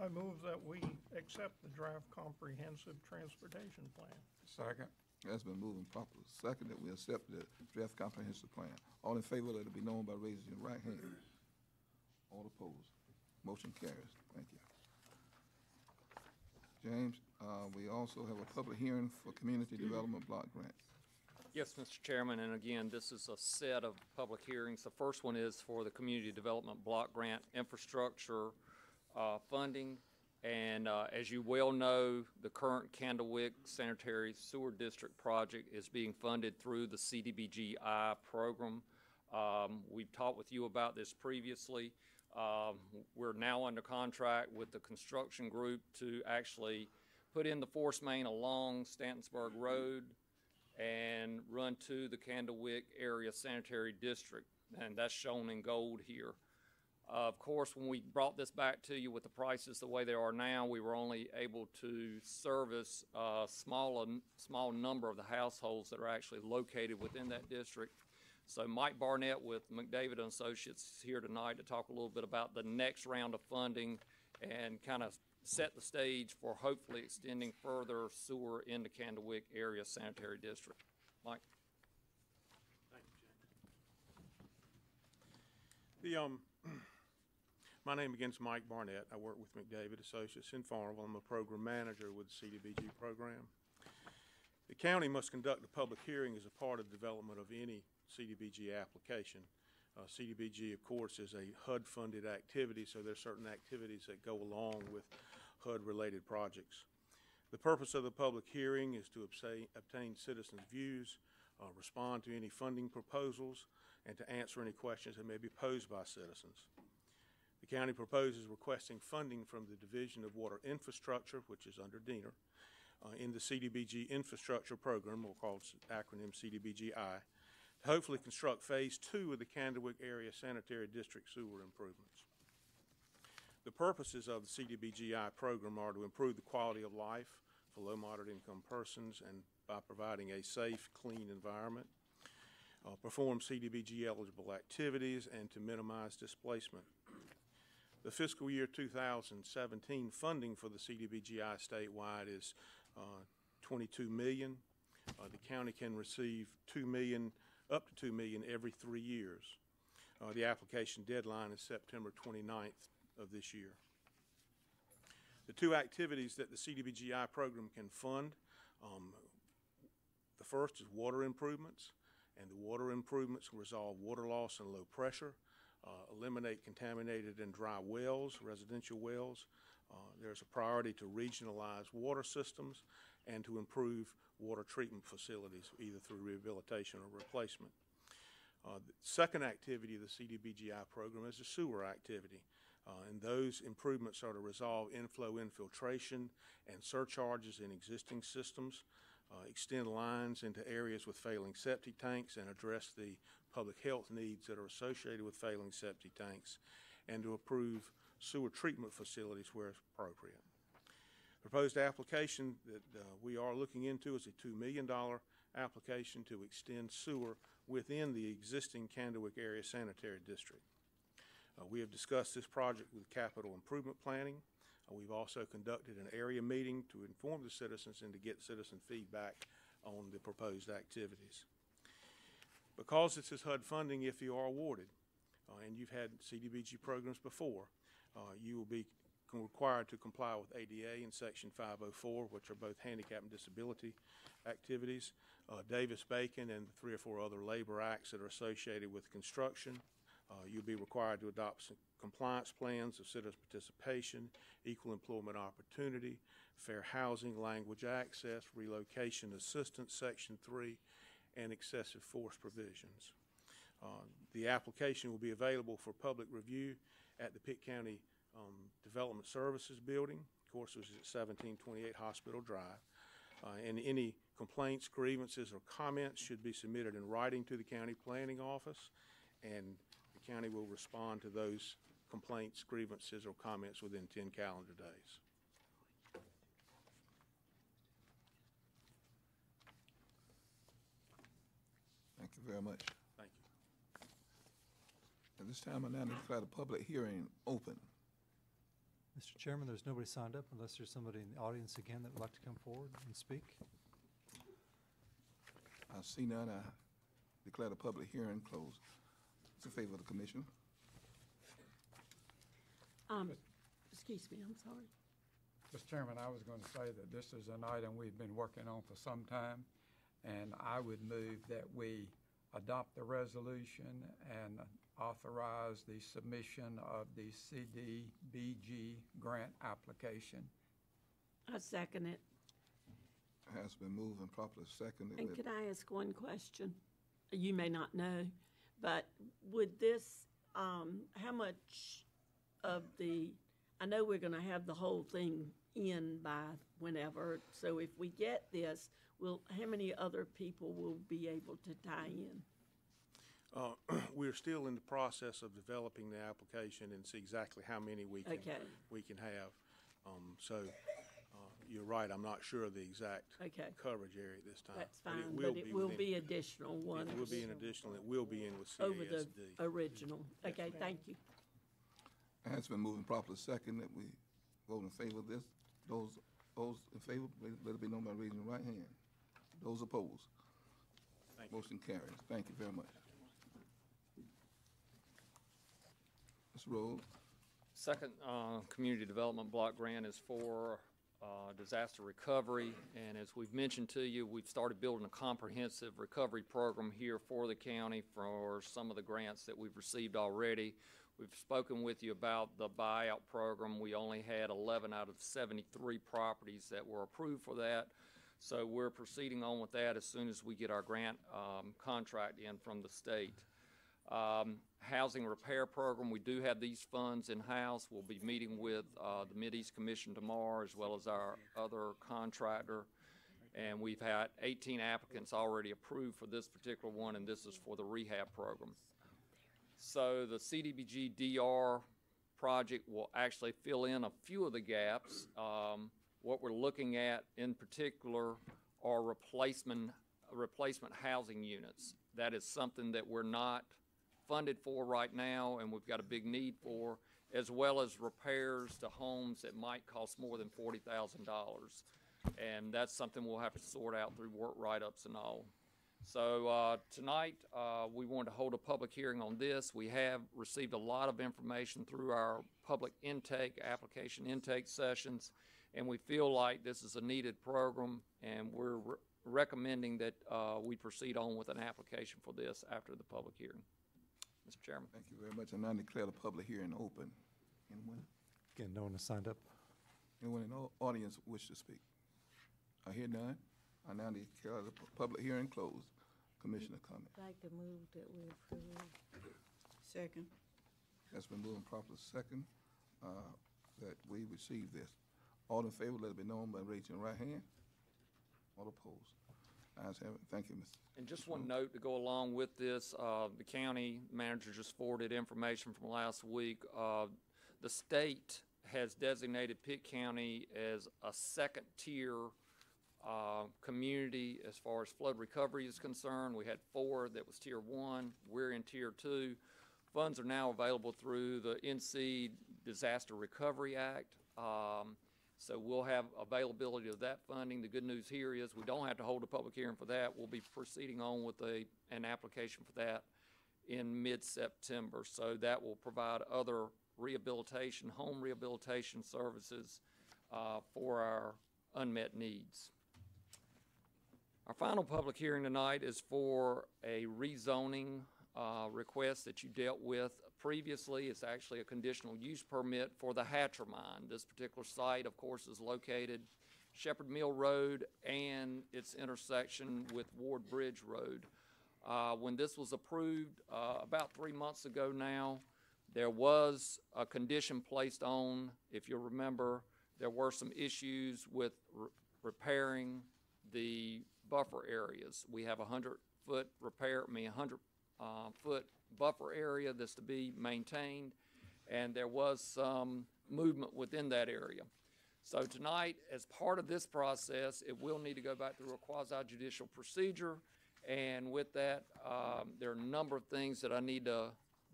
I move that we accept the draft comprehensive transportation plan. Second. That's been moved and properly second that we accept the draft comprehensive plan. All in favor, let it be known by raising your right hand. All opposed. Motion carries. Thank you. James, we also have a public hearing for community development block grant. Yes, Mr. Chairman, and again, this is a set of public hearings. The first one is for the Community Development Block Grant Infrastructure funding. And as you well know, the current Candlewick Sanitary Sewer District project is being funded through the CDBG-I program. We've talked with you about this previously. We're now under contract with the construction group to actually put in the force main along Stantonsburg Road and run to the Candlewick Area Sanitary District, and that's shown in gold here. Of course, when we brought this back to you with the prices the way they are now, we were only able to service a small number of the households that are actually located within that district. So Mike Barnett with McDavid and Associates is here tonight to talk a little bit about the next round of funding and kind of set the stage for hopefully extending further sewer into Candlewick Area Sanitary District. Mike. Thank you, Jay. My name again is Mike Barnett. I work with McDavid Associates in Farmville. I'm a program manager with the CDBG program. The county must conduct a public hearing as a part of the development of any CDBG application. CDBG, of course, is a HUD-funded activity, so there's certain activities that go along with HUD-related projects. The purpose of the public hearing is to obtain citizens' views, respond to any funding proposals, and to answer any questions that may be posed by citizens. The county proposes requesting funding from the Division of Water Infrastructure, which is under DENR, in the CDBG Infrastructure Program, we'll call its acronym CDBGI, to hopefully construct Phase 2 of the Candlewick Area Sanitary District sewer improvements. The purposes of the CDBGI program are to improve the quality of life for low moderate income persons and by providing a safe, clean environment, perform CDBG eligible activities, and to minimize displacement. The fiscal year 2017 funding for the CDBGI statewide is $22 million. The county can receive up to $2 million every 3 years. The application deadline is September 29th of this year. The two activities that the CDBGI program can fund, the first is water improvements, and the water improvements resolve water loss and low pressure, eliminate contaminated and dry wells, residential wells. There's a priority to regionalize water systems and to improve water treatment facilities, either through rehabilitation or replacement. The second activity of the CDBGI program is a sewer activity. And those improvements are to resolve inflow infiltration and surcharges in existing systems, extend lines into areas with failing septic tanks, and address the public health needs that are associated with failing septic tanks, and to approve sewer treatment facilities where appropriate. Proposed application that we are looking into is a $2 million application to extend sewer within the existing Candlewick Area Sanitary District. We have discussed this project with capital improvement planning. We've also conducted an area meeting to inform the citizens and to get citizen feedback on the proposed activities. Because this is HUD funding, if you are awarded, and you've had CDBG programs before, you will be required to comply with ADA and Section 504, which are both handicap and disability activities, Davis-Bacon, and 3 or 4 other labor acts that are associated with construction. You'll be required to adopt some compliance plans of citizen participation, equal employment opportunity, fair housing, language access, relocation assistance, Section 3, and excessive force provisions. The application will be available for public review at the Pitt County Development Services Building. Of course, this is at 1728 Hospital Drive. And any complaints, grievances, or comments should be submitted in writing to the County Planning Office, and the county will respond to those complaints, grievances, or comments within 10 calendar days. Thank you very much. Thank you. At this time, I now declare the public hearing open. Mr. Chairman, there's nobody signed up unless there's somebody in the audience again that would like to come forward and speak. I see none. I declare the public hearing closed. It's in favor of the commission. Excuse me, I'm sorry. Mr. Chairman, I was going to say that this is an item we've been working on for some time, and I would move that we adopt the resolution and authorize the submission of the CDBG grant application. I second it. Has been moved and properly seconded. And could I ask one question? You may not know, but would this, how much of the, I know we're going to have the whole thing in by whenever, so if we get this, how many other people will be able to tie in? We're still in the process of developing the application and see exactly how many we can have. You're right, I'm not sure of the exact coverage area at this time. That's fine, but it will be additional ones. It will be an additional, it will be in with CASD. Over the original. Okay, thank you. It has been moved and properly seconded that we vote in favor of this. Those in favor, let it be known by raising your right hand. Those opposed? Motion carries. Thank you very much. Mr. Rhodes. Second community development block grant is for disaster recovery, and as we've mentioned to you, we've started building a comprehensive recovery program here for the county for some of the grants that we've received already. We've spoken with you about the buyout program. We only had 11 out of 73 properties that were approved for that. So we're proceeding on with that as soon as we get our grant contract in from the state. Housing repair program, we do have these funds in-house. We'll be meeting with the Mideast Commission tomorrow, as well as our other contractor. And we've had 18 applicants already approved for this particular one, and this is for the rehab program. So the CDBG DR project will actually fill in a few of the gaps. What we're looking at in particular are replacement housing units. That is something that we're not funded for right now, and we've got a big need for, as well as repairs to homes that might cost more than $40,000. And that's something we'll have to sort out through work write-ups and all. So tonight, we wanted to hold a public hearing on this. We have received a lot of information through our public intake, application intake sessions, and we feel like this is a needed program, and we're recommending that we proceed on with an application for this after the public hearing. Mr. Chairman. Thank you very much. I now declare the public hearing open. Anyone? Again, no one has signed up. Anyone in the audience wish to speak? I hear none. I now declare the public hearing closed. Commissioner comment. I'd like to move that we approve. Second. That's been moved and properly second that we receive this. All in favor, let it be known by raising your right hand. All opposed. Ayes have it. Thank you, Mr. And just one note to go along with this, the county manager just forwarded information from last week. The state has designated Pitt County as a second tier community as far as flood recovery is concerned. We had 4 that was tier 1. We're in tier 2. Funds are now available through the NC Disaster Recovery Act. So we'll have availability of that funding. The good news here is we don't have to hold a public hearing for that. We'll be proceeding on with an application for that in mid-September. So that will provide other rehabilitation, home rehabilitation services for our unmet needs. Our final public hearing tonight is for a rezoning request that you dealt with previously. It's actually a conditional use permit for the Hatcher Mine. This particular site, of course, is located Shepherd Mill Road and its intersection with Ward Bridge Road. When this was approved about 3 months ago now, there was a condition placed on, if you'll remember, there were some issues with repairing the buffer areas. We have 100-foot repair, 100-foot buffer area that's to be maintained, and there was some movement within that area. So tonight, as part of this process, it will need to go back through a quasi-judicial procedure, and with that, there are a number of things that I need to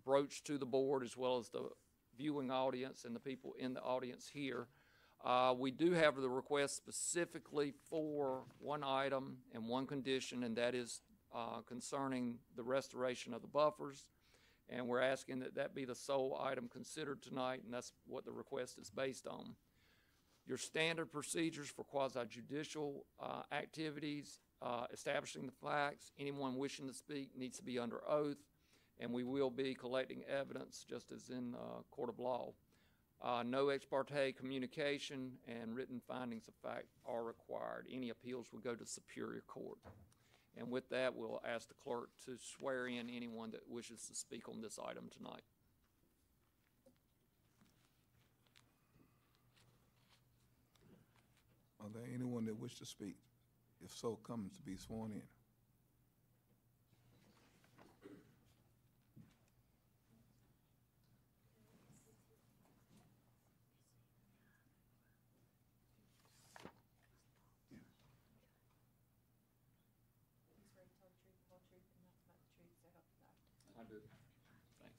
broach to the board as well as the viewing audience and the people in the audience here. We do have the request specifically for one item and one condition, and that is concerning the restoration of the buffers. And we're asking that that be the sole item considered tonight, and that's what the request is based on. Your standard procedures for quasi-judicial activities, establishing the facts, anyone wishing to speak needs to be under oath, and we will be collecting evidence just as in court of law. No ex parte communication and written findings of fact are required. Any appeals will go to Superior Court. And with that, we'll ask the clerk to swear in anyone that wishes to speak on this item tonight. Are there anyone that wish to speak? If so, come to be sworn in. I do. Thanks.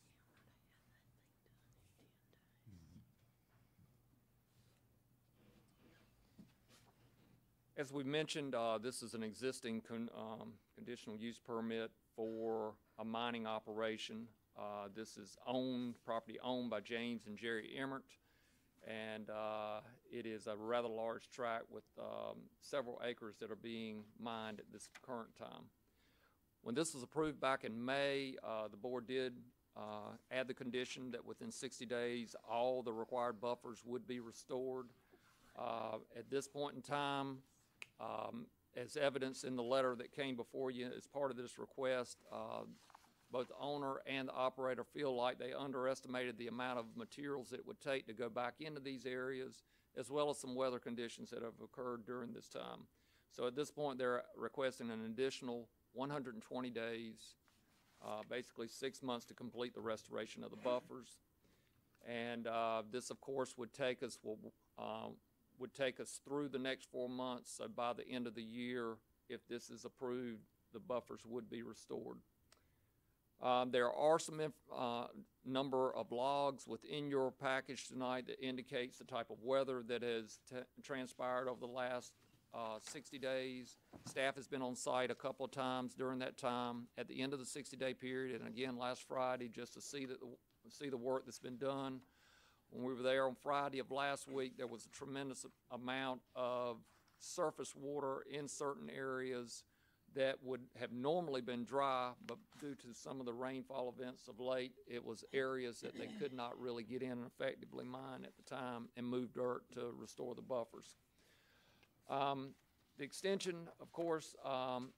As we mentioned, this is an existing conditional use permit for a mining operation. This is property owned by James and Jerry Emmert, and it is a rather large tract with several acres that are being mined at this current time. When this was approved back in May, the board did add the condition that within 60 days, all the required buffers would be restored. At this point in time, as evidence in the letter that came before you as part of this request, both the owner and the operator feel like they underestimated the amount of materials it would take to go back into these areas, as well as some weather conditions that have occurred during this time. So at this point, they're requesting an additional 120 days, basically 6 months to complete the restoration of the buffers. And this, of course, would take us through the next 4 months. So by the end of the year, if this is approved, the buffers would be restored. There are some number of logs within your package tonight that indicates the type of weather that has transpired over the last 60 days. Staff has been on site a couple of times during that time at the end of the 60-day period, and again last Friday, just to see the work that's been done. When we were there on Friday of last week, there was a tremendous amount of surface water in certain areas that would have normally been dry, but due to some of the rainfall events of late, it was areas that they could not really get in and effectively mine at the time and move dirt to restore the buffers. The extension, of course,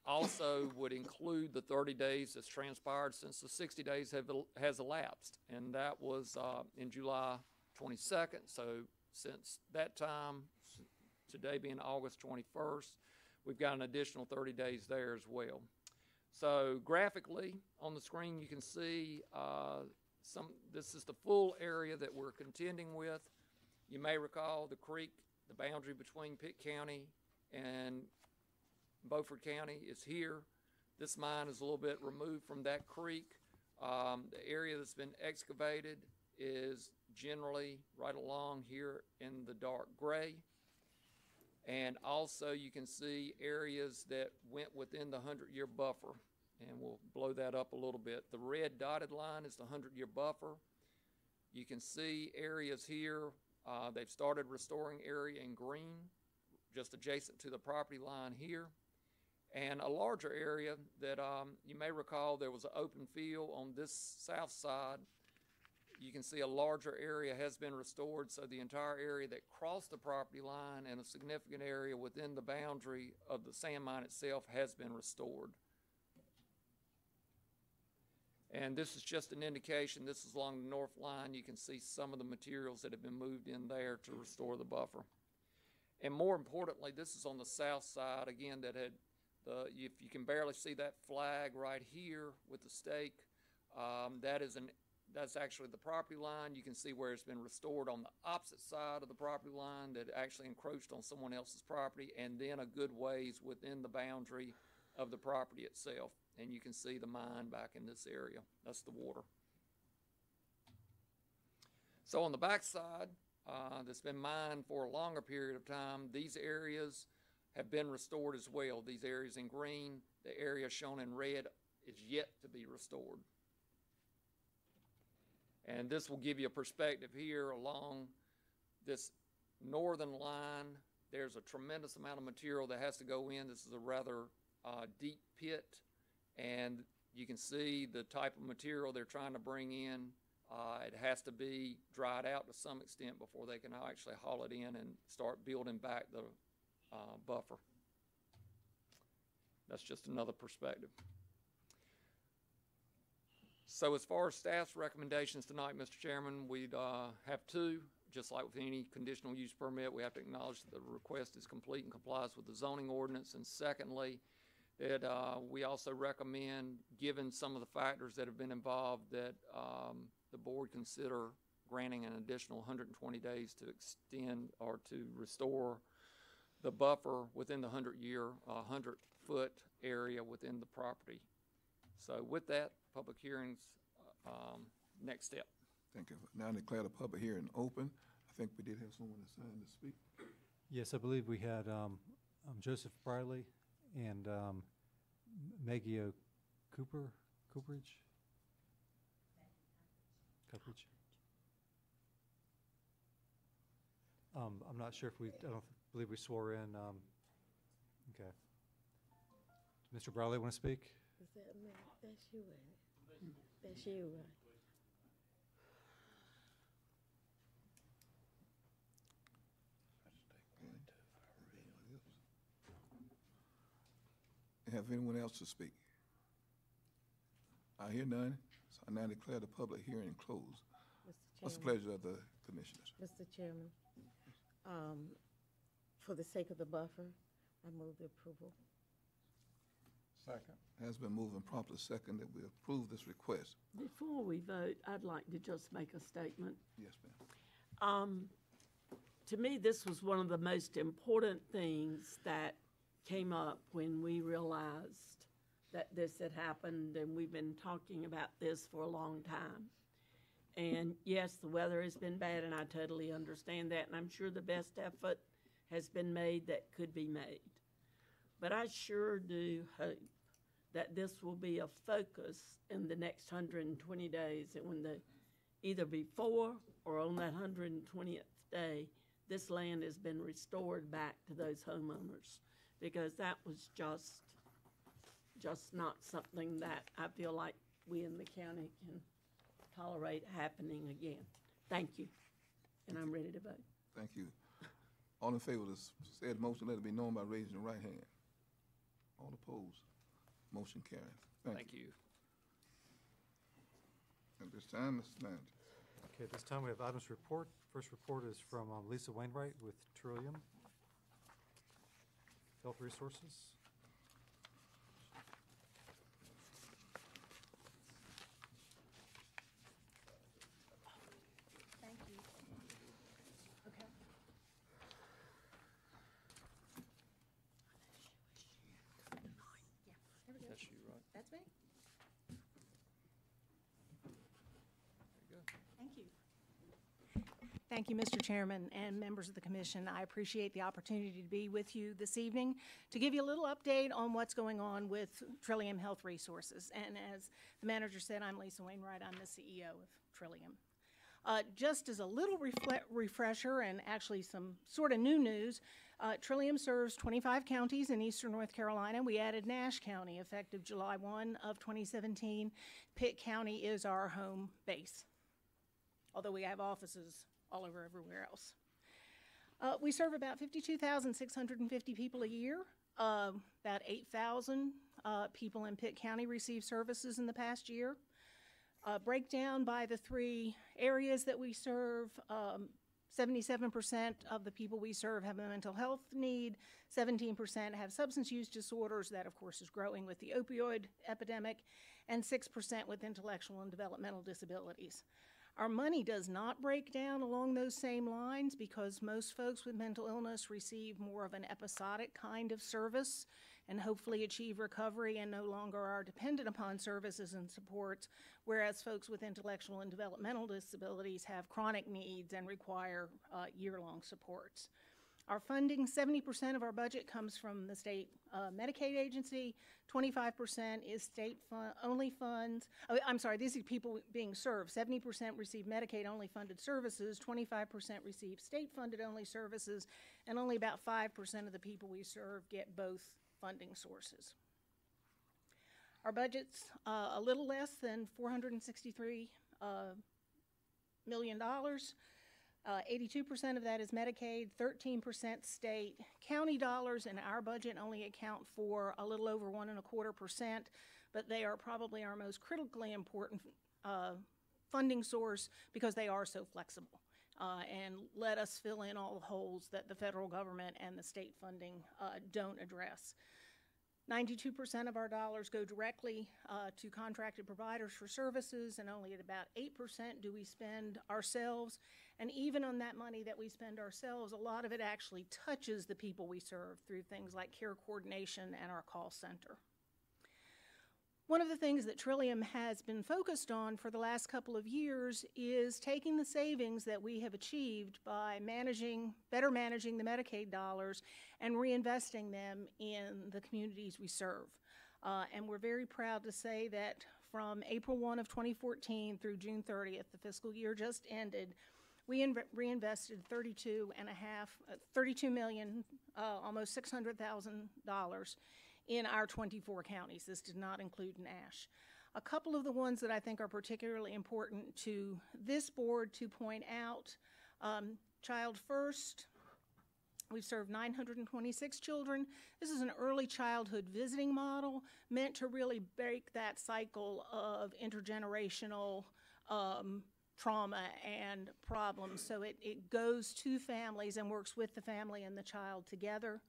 also would include the 30 days that's transpired since the 60 days has elapsed, and that was in July 22nd. So since that time, today being August 21st, we've got an additional 30 days there as well. So graphically on the screen, you can see this is the full area that we're contending with. You may recall the creek, the boundary between Pitt County and Beaufort County is here. This mine is a little bit removed from that creek. The area that's been excavated is generally right along here in the dark gray. And also you can see areas that went within the 100-year buffer, and we'll blow that up a little bit. The red dotted line is the 100-year buffer. You can see areas here, they've started restoring area in green, just adjacent to the property line here. And a larger area that you may recall there was an open field on this south side. You can see a larger area has been restored, so the entire area that crossed the property line and a significant area within the boundary of the sand mine itself has been restored. And this is just an indication. This is along the north line. You can see some of the materials that have been moved in there to restore the buffer. And more importantly, this is on the south side, again, that had if you can barely see that flag right here with the stake, that's actually the property line. You can see where it's been restored on the opposite side of the property line that actually encroached on someone else's property, and then a good ways within the boundary of the property itself. And you can see the mine back in this area. That's the water. So on the back side, that's been mined for a longer period of time, these areas have been restored as well. These areas in green, the area shown in red is yet to be restored. And this will give you a perspective here along this northern line. There's a tremendous amount of material that has to go in. This is a rather deep pit, and you can see the type of material they're trying to bring in. It has to be dried out to some extent before they can actually haul it in and start building back the buffer. That's just another perspective. So as far as staff's recommendations tonight, Mr. Chairman, we'd have two. Just like with any conditional use permit, we have to acknowledge that the request is complete and complies with the zoning ordinance. And secondly, that we also recommend, given some of the factors that have been involved, that the board consider granting an additional 120 days to extend or to restore the buffer within the 100-foot area within the property. So with that, public hearings, next step. Thank you. Now I declare the public hearing open. I think we did have someone assigned to speak. Yes, I believe we had Joseph Briley and Maggie Cooperage. I'm not sure if I don't believe we swore in. Okay. Mr. Briley, want to speak? Is that me? That's you, ain't it? That's you, right? Have anyone else to speak? I hear none, so I now declare the public hearing closed. What's the pleasure of the commissioners? Mr. Chairman, for the sake of the buffer, I move the approval. Second. Has been moved and properly second that we approve this request. Before we vote, I'd like to just make a statement. Yes, ma'am. To me, this was one of the most important things that came up when we realized that this had happened, and we've been talking about this for a long time. And yes, the weather has been bad, and I totally understand that, and I'm sure the best effort has been made that could be made. But I sure do hope that this will be a focus in the next 120 days, and when either before or on that 120th day, this land has been restored back to those homeowners, because that was just not something that I feel like we in the county can tolerate happening again. Thank you, and I'm ready to vote. Thank you. All in favor of the said motion, let it be known by raising your right hand. All opposed, motion carries. Thank you. At this time, Mr. Manager. Okay, at this time we have items to report. First report is from Lisa Wainwright with Trillium Health Resources. Thank you. Okay. Yeah, there we go. That's you, right? That's me. Thank you. Thank you, Mr. Chairman and members of the commission. I appreciate the opportunity to be with you this evening to give you a little update on what's going on with Trillium Health Resources. And as the manager said, I'm Lisa Wainwright. I'm the CEO of Trillium. Just as a little refresher and actually some sort of new news, Trillium serves 25 counties in eastern North Carolina. We added Nash County effective July 1 of 2017. Pitt County is our home base, although we have offices all over everywhere else. We serve about 52,650 people a year. About 8,000 people in Pitt County receive services in the past year. Breakdown by the three areas that we serve, 77% of the people we serve have a mental health need, 17% have substance use disorders, that of course is growing with the opioid epidemic, and 6% with intellectual and developmental disabilities. Our money does not break down along those same lines because most folks with mental illness receive more of an episodic kind of service and hopefully achieve recovery and no longer are dependent upon services and supports, whereas folks with intellectual and developmental disabilities have chronic needs and require year-long supports. Our funding, 70% of our budget comes from the state Medicaid agency, 25% is state-only funds. Oh, I'm sorry, these are people being served. 70% receive Medicaid-only funded services, 25% receive state-funded only services, and only about 5% of the people we serve get both funding sources. Our budget's a little less than $463 million. 82% of that is Medicaid, 13% state. County dollars in our budget only account for a little over 1.25%, but they are probably our most critically important funding source because they are so flexible and let us fill in all the holes that the federal government and the state funding don't address. 92% of our dollars go directly to contracted providers for services, and only at about 8% do we spend ourselves. And even on that money that we spend ourselves, a lot of it actually touches the people we serve through things like care coordination and our call center. One of the things that Trillium has been focused on for the last couple of years is taking the savings that we have achieved by better managing the Medicaid dollars and reinvesting them in the communities we serve. And we're very proud to say that from April 1 of 2014 through June 30th, the fiscal year just ended, we reinvested $32 million, almost $600,000 in our 24 counties. This did not include Nash. A couple of the ones that I think are particularly important to this board to point out, Child First We've served 926 children. This is an early childhood visiting model meant to really break that cycle of intergenerational trauma and problems. So it goes to families and works with the family and the child together.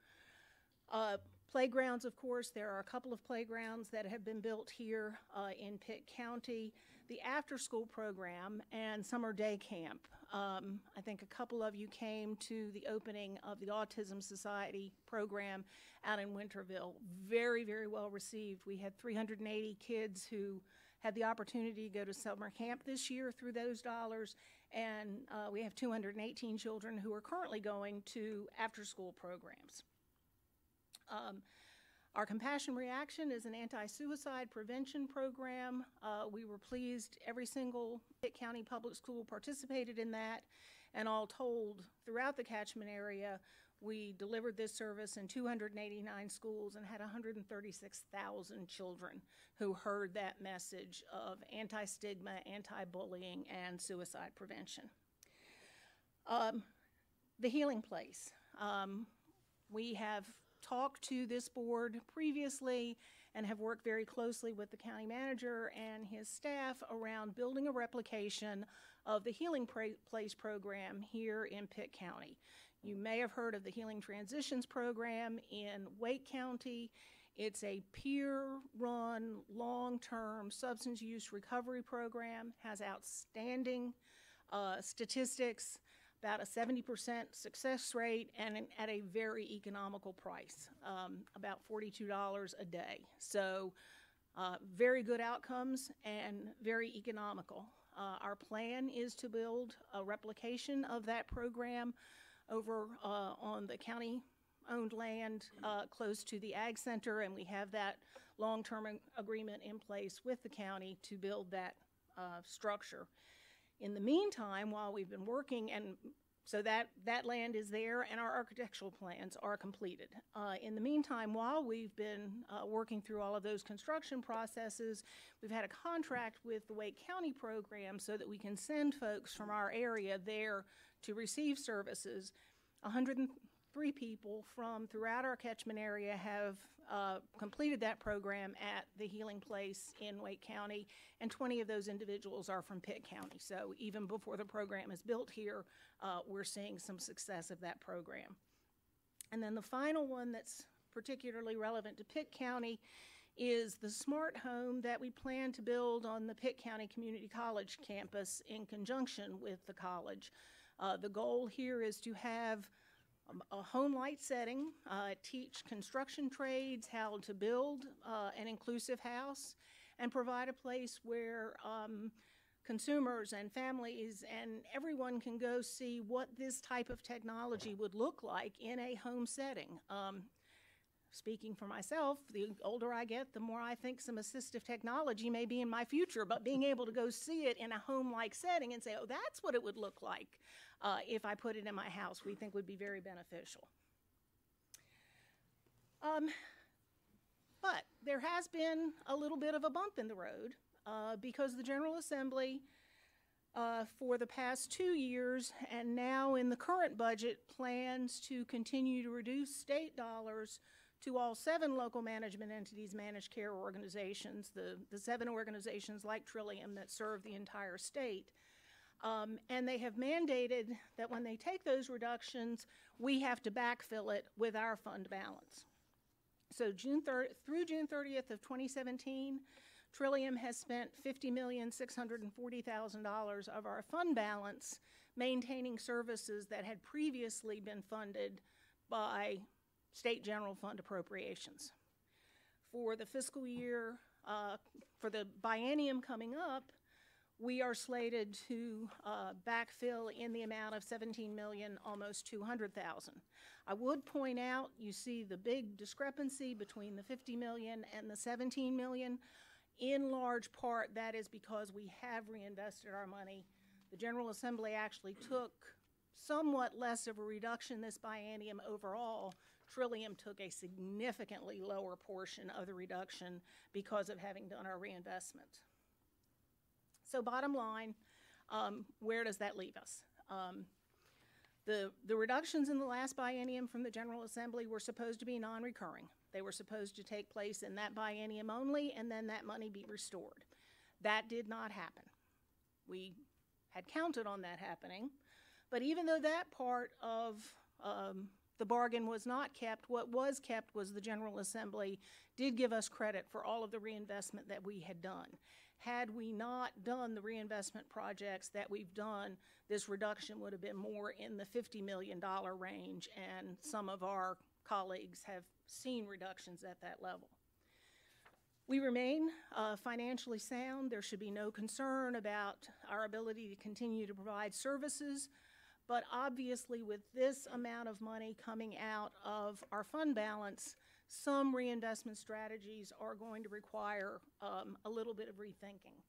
Playgrounds, of course, there are a couple of playgrounds that have been built here in Pitt County. The after-school program and summer day camp. I think a couple of you came to the opening of the Autism Society program out in Winterville. Very, very well received. We had 380 kids who had the opportunity to go to summer camp this year through those dollars, and we have 218 children who are currently going to after-school programs. Our Compassion Reaction is an anti-suicide prevention program. We were pleased every single Pitt County public school participated in that, and all told, throughout the catchment area, we delivered this service in 289 schools and had 136,000 children who heard that message of anti-stigma, anti-bullying, and suicide prevention. The Healing Place. We have talked to this board previously and have worked very closely with the county manager and his staff around building a replication of the Healing Place program here in Pitt County. You may have heard of the Healing Transitions program in Wake County. It's a peer-run, long-term substance use recovery program, has outstanding statistics, about a 70% success rate, and at a very economical price, about $42 a day. So very good outcomes and very economical. Our plan is to build a replication of that program over on the county-owned land close to the Ag Center, and we have that long-term agreement in place with the county to build that structure. In the meantime, while we've been working, and so that land is there and our architectural plans are completed. In the meantime, while we've been working through all of those construction processes, we've had a contract with the Wake County program so that we can send folks from our area there to receive services. 103 people from throughout our catchment area have completed that program at the Healing Place in Wake County, and 20 of those individuals are from Pitt County. So even before the program is built here, we're seeing some success of that program. And then the final one that's particularly relevant to Pitt County is the smart home that we plan to build on the Pitt County Community College campus in conjunction with the college. The goal here is to have a home light setting, teach construction trades, how to build an inclusive house, and provide a place where consumers and families and everyone can go see what this type of technology would look like in a home setting. Speaking for myself, the older I get, the more I think some assistive technology may be in my future, but being able to go see it in a home-like setting and say, oh, that's what it would look like if I put it in my house, we think would be very beneficial. But there has been a little bit of a bump in the road because the General Assembly for the past 2 years and now in the current budget plans to continue to reduce state dollars to all 7 local management entities, managed care organizations, the 7 organizations like Trillium that serve the entire state. And they have mandated that when they take those reductions, we have to backfill it with our fund balance. So through June 30th of 2017, Trillium has spent $50,640,000 of our fund balance maintaining services that had previously been funded by state general fund appropriations. For the fiscal year, for the biennium coming up, we are slated to backfill in the amount of almost $200,000. I would point out, you see the big discrepancy between the $50 million and the $17 million. In large part, that is because we have reinvested our money. The General Assembly actually took somewhat less of a reduction this biennium overall. Trillium took a significantly lower portion of the reduction because of having done our reinvestment. So bottom line, where does that leave us? The reductions in the last biennium from the General Assembly were supposed to be non-recurring. They were supposed to take place in that biennium only, and then that money be restored. That did not happen. We had counted on that happening, but even though that part of the bargain was not kept, what was kept was the General Assembly did give us credit for all of the reinvestment that we had done. Had we not done the reinvestment projects that we've done, this reduction would have been more in the $50 million range, and some of our colleagues have seen reductions at that level. We remain financially sound. There should be no concern about our ability to continue to provide services, but obviously with this amount of money coming out of our fund balance, some reinvestment strategies are going to require a little bit of rethinking.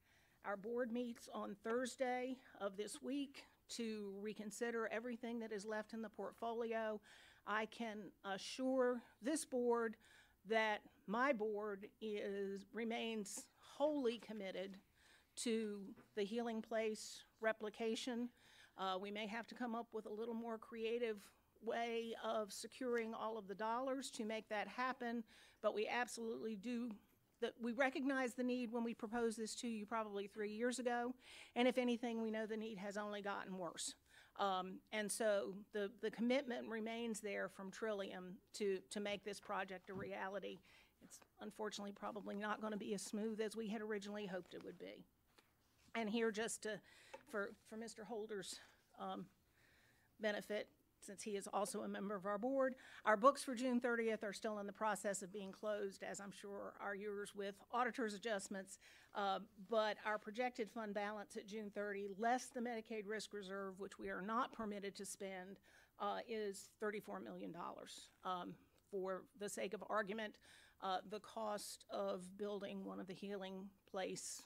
Our board meets on Thursday of this week to reconsider everything that is left in the portfolio. I can assure this board that my board remains wholly committed to the Healing Place replication. We may have to come up with a little more creative way of securing all of the dollars to make that happen, but we absolutely do. We recognize the need when we proposed this to you probably 3 years ago, and if anything, we know the need has only gotten worse. And so the commitment remains there from Trillium to make this project a reality. It's unfortunately probably not going to be as smooth as we had originally hoped it would be. And here, just for Mr. Holder's benefit, since he is also a member of our board, our books for June 30th are still in the process of being closed, as I'm sure are yours, with auditor's adjustments, but our projected fund balance at June 30, less the Medicaid risk reserve, which we are not permitted to spend, is $34 million. For the sake of argument, the cost of building one of the Healing Place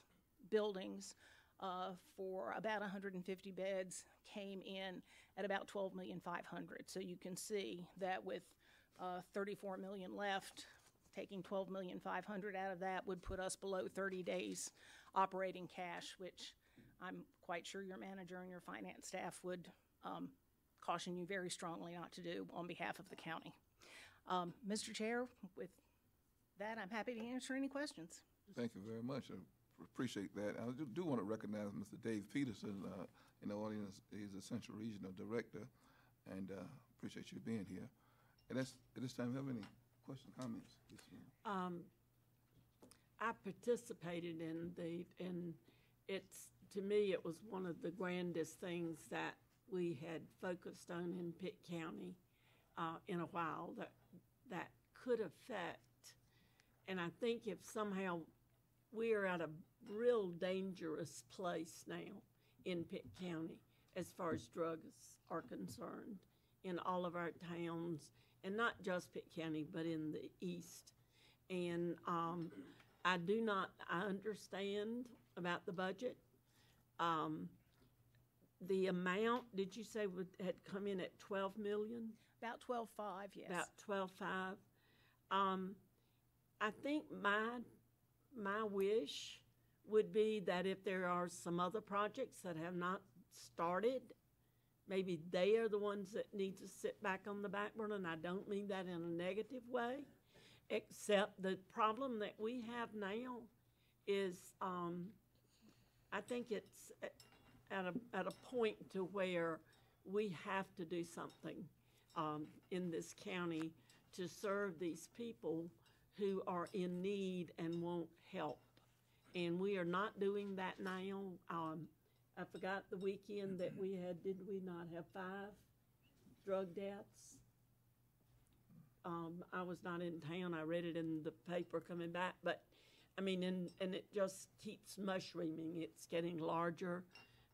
buildings for about 150 beds came in at about $12,500,000. So you can see that with $34 million left, taking $12,500,000 out of that would put us below 30 days operating cash, which I'm quite sure your manager and your finance staff would caution you very strongly not to do on behalf of the county. Mr. Chair, with that, I'm happy to answer any questions. Thank you very much. I appreciate that. I do want to recognize Mr. Dave Peterson in the audience. He's the Central Regional Director, and appreciate you being here. And at this time, have any questions, comments? I participated in it's, to me, it was one of the grandest things that we had focused on in Pitt County in a while that could affect. And I think if somehow we are at a real dangerous place now in Pitt County as far as drugs are concerned in all of our towns, and not just Pitt County, but in the east. And I understand about the budget. The amount, did you say had come in at 12 million? About 12.5, yes. About 12.5. I think my wish would be that if there are some other projects that have not started, maybe they are the ones that need to sit back on the back burner, and I don't mean that in a negative way, except the problem that we have now is I think it's at a point to where we have to do something in this county to serve these people who are in need and want help. And we are not doing that now. I forgot the weekend that we had, did we not have 5 drug deaths? I was not in town. I read it in the paper coming back. But, I mean, and it just keeps mushrooming. It's getting larger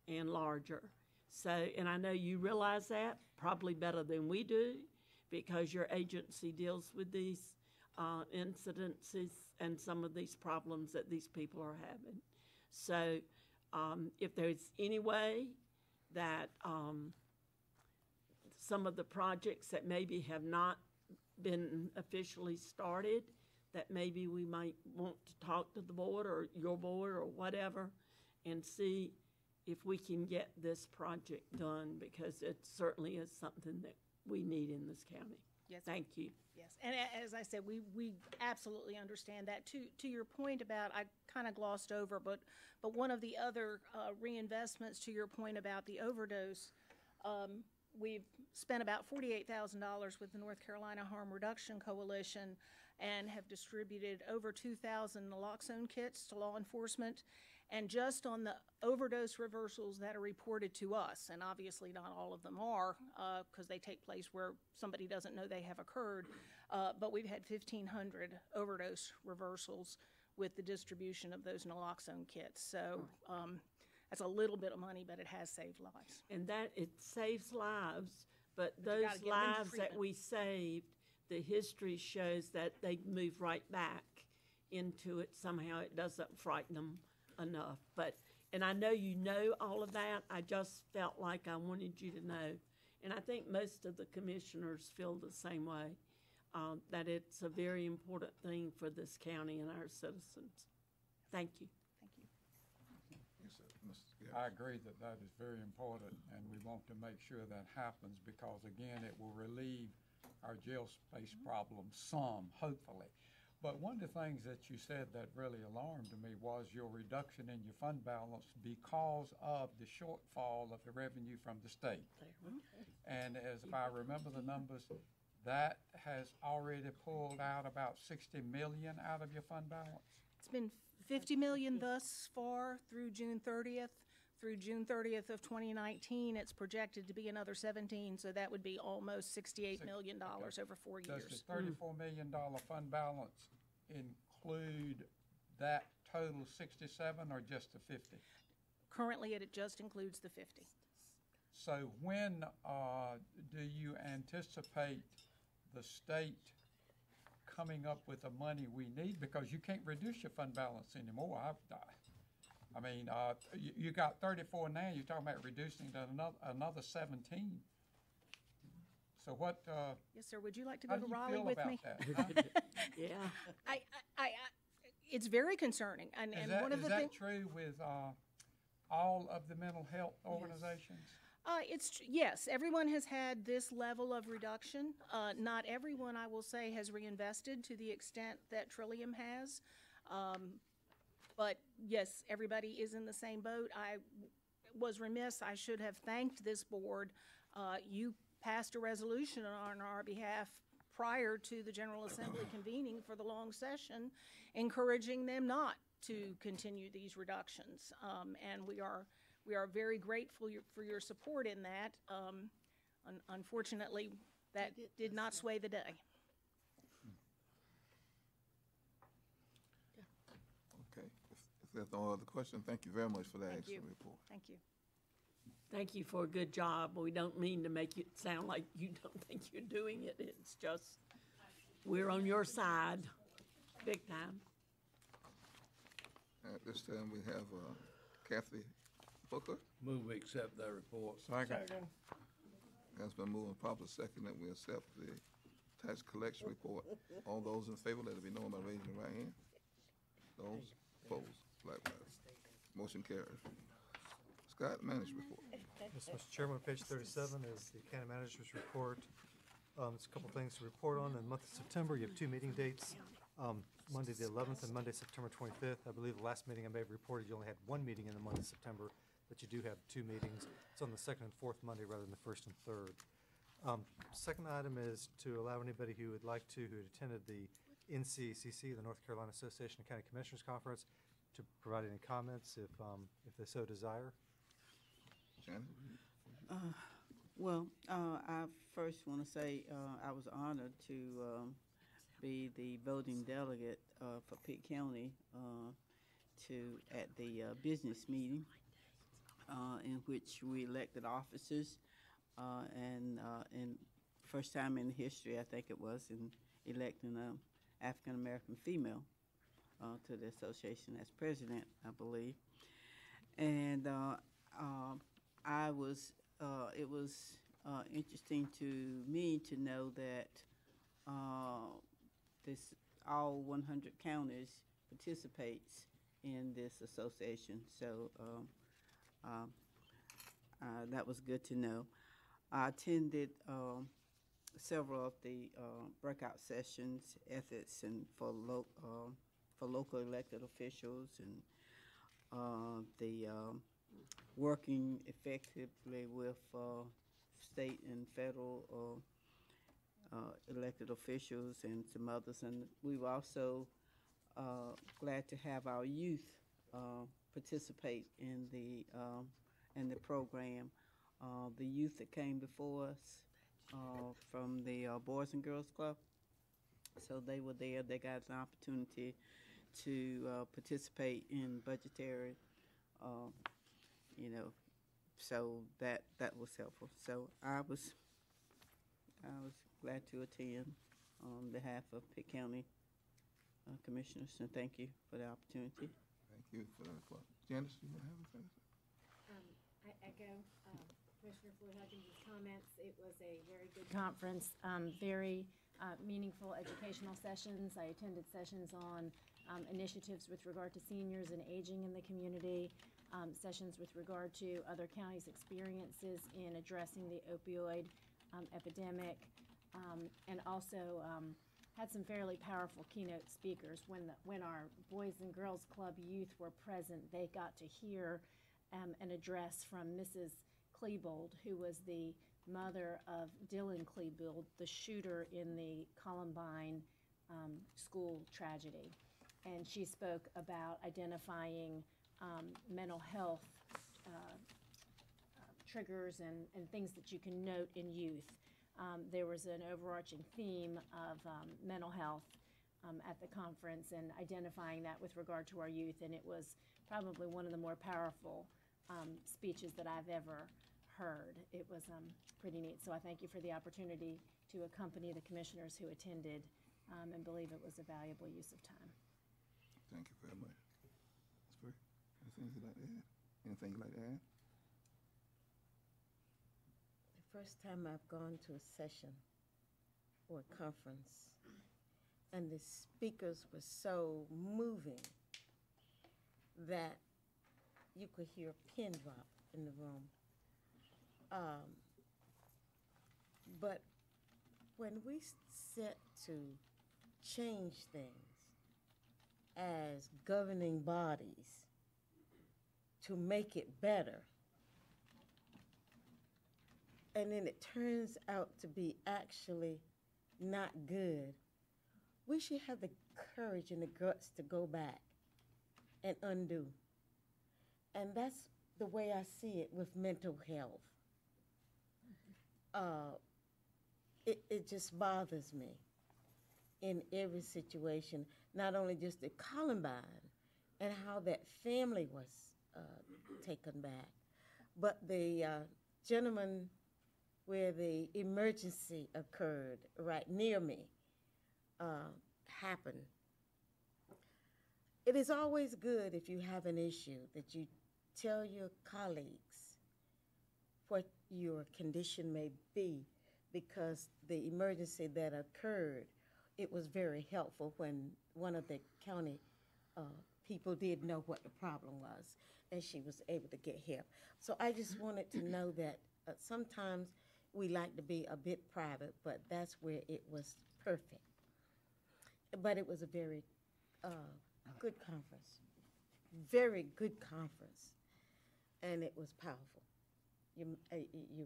and larger. So, and I know you realize that probably better than we do because your agency deals with these incidences and some of these problems that these people are having. So if there's any way that some of the projects that maybe have not been officially started, that maybe we might want to talk to the board or your board or whatever and see if we can get this project done, because it certainly is something that we need in this county. Yes. Thank you. Yes, and as I said, we absolutely understand that. To your point about, I kind of glossed over, but one of the other reinvestments, to your point about the overdose, we've spent about $48,000 with the North Carolina Harm Reduction Coalition and have distributed over 2,000 naloxone kits to law enforcement. And just on the overdose reversals that are reported to us, and obviously not all of them are, because they take place where somebody doesn't know they have occurred, but we've had 1,500 overdose reversals with the distribution of those naloxone kits. So that's a little bit of money, but it has saved lives. And that, it saves lives, but you those gotta get them into lives that treatment. we saved, the history shows that they move right back into it. Somehow it doesn't frighten them enough. But, and I know you know all of that. I just felt like I wanted you to know. And I think most of the commissioners feel the same way, that it's a very important thing for this county and our citizens. Thank you. Thank you. Yes, sir. Mr. Garrett. I agree that that is very important, and we want to make sure that happens because, again, it will relieve our jail space problem some, hopefully. But one of the things that you said that really alarmed me was your reduction in your fund balance because of the shortfall of the revenue from the state. And as if I remember the numbers, that has already pulled out about 60 million out of your fund balance? It's been 50 million thus far through June 30th. Through June 30th of 2019, it's projected to be another 17, so that would be almost $68 million over 4 years. Does the $34 million fund balance include that total 67 or just the 50? Currently, it just includes the 50. So when do you anticipate the state coming up with the money we need? Because you can't reduce your fund balance anymore. I mean, you got 34 now. You're talking about reducing to another 17. So what? Yes, sir. Would you like to How go do to you Raleigh feel with about me? that? Huh? Yeah. It's very concerning, and one of Is the that things. true with all of the mental health organizations? Yes, everyone has had this level of reduction. Not everyone, I will say, has reinvested to the extent that Trillium has. But yes, everybody is in the same boat. I was remiss. I should have thanked this board. You passed a resolution on our behalf prior to the General Assembly convening for the long session, encouraging them not to continue these reductions. And we are very grateful for your support in that. Unfortunately, that did not sway the day. Okay. If there's no other question, thank you very much for that Thank you. excellent report. Thank you. Thank you for a good job. We don't mean to make it sound like you don't think you're doing it. It's just, we're on your side, big time. At this time, we have Kathy Booker. Move we accept that report. Second. Has been moved and properly second that we accept the tax collection report. All those in favor, let it be known by raising your right hand. Those opposed, likewise. Motion carries. Scott, manager report. Yes, Mr. Chairman, page 37 is the county manager's report. It's a couple things to report on. In the month of September, you have two meeting dates, Monday the 11th and Monday, September 25th. I believe the last meeting I may have reported, you only had one meeting in the month of September, but you do have two meetings. It's on the second and fourth Monday rather than the first and third. Second item is to allow anybody who would like to, who had attended the NCCC, the North Carolina Association of County Commissioners Conference, to provide any comments if they so desire. Shannon? I first want to say I was honored to be the voting delegate for Pitt County at the business meeting in which we elected officers and first time in history, I think it was, in electing an African American female to the association as president, I believe. And it was interesting to me to know that all 100 counties participates in this association. So That was good to know. I attended several of the breakout sessions, ethics and for local elected officials, and the working effectively with state and federal elected officials and some others. And we were also glad to have our youth participate in the program. The youth that came before us from the Boys and Girls Club, so they were there. They got an opportunity to participate in budgetary, so that was helpful. So I was glad to attend on behalf of Pitt County Commissioners, and thank you for the opportunity. Thank you for that. Janice, you want to have anything to say? I echo Commissioner Floyd Huggins' comments. It was a very good conference, very meaningful educational sessions. I attended sessions on initiatives with regard to seniors and aging in the community, sessions with regard to other counties' experiences in addressing the opioid epidemic, and also had some fairly powerful keynote speakers. When our Boys and Girls Club youth were present, they got to hear an address from Mrs. Klebold, who was the mother of Dylan Klebold, the shooter in the Columbine school tragedy. And she spoke about identifying mental health triggers and things that you can note in youth. There was an overarching theme of mental health at the conference and identifying that with regard to our youth, and it was probably one of the more powerful speeches that I've ever heard. It was pretty neat, so I thank you for the opportunity to accompany the commissioners who attended and believe it was a valuable use of time. Thank you very much. Ms. Burke, anything you'd like to add? Anything you'd like to add? The first time I've gone to a session or a conference, and the speakers were so moving that you could hear a pin drop in the room. But when we set to change things as governing bodies to make it better, and then it turns out to be actually not good, we should have the courage and the guts to go back and undo. And that's the way I see it with mental health. It just bothers me in every situation, not only just at Columbine and how that family was taken back, but the gentleman where the emergency occurred right near me happened. It is always good if you have an issue that you tell your colleagues what your condition may be, because the emergency that occurred, it was very helpful when one of the county people did know what the problem was, and she was able to get help. So I just wanted to know that sometimes we like to be a bit private, but that's where it was perfect. But it was a very good conference, very good conference, and it was powerful. You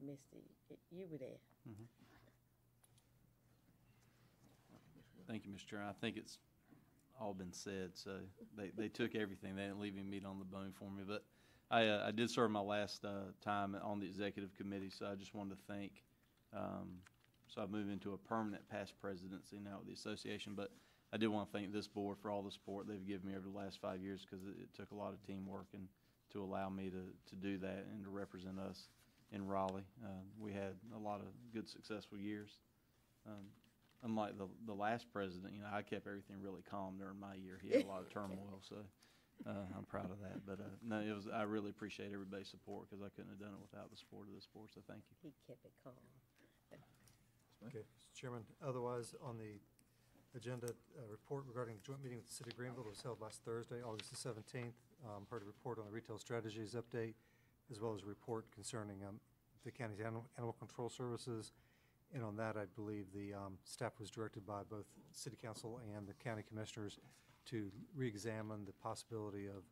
missed it. You were there. Mm-hmm. Thank you, Mr. Chair. I think it's all been said, so they took everything. They didn't leave any meat on the bone for me. But I did serve my last time on the executive committee, so I just wanted to thank. So I moved into a permanent past presidency now with the association, but I did want to thank this board for all the support they've given me over the last 5 years, because it took a lot of teamwork and to allow me to do that and to represent us in Raleigh. We had a lot of good, successful years. Unlike the last president, I kept everything really calm during my year. He had a lot of turmoil, so I'm proud of that. But no, I really appreciate everybody's support, because I couldn't have done it without the support of this board, so thank you. He kept it calm. Okay, Mr. Chairman, otherwise on the agenda, report regarding the joint meeting with the City of Greenville that was held last Thursday, August the 17th. Heard a report on the retail strategies update. as well as a report concerning the county's animal control services. And on that, I believe the staff was directed by both City Council and the County Commissioners to re-examine the possibility of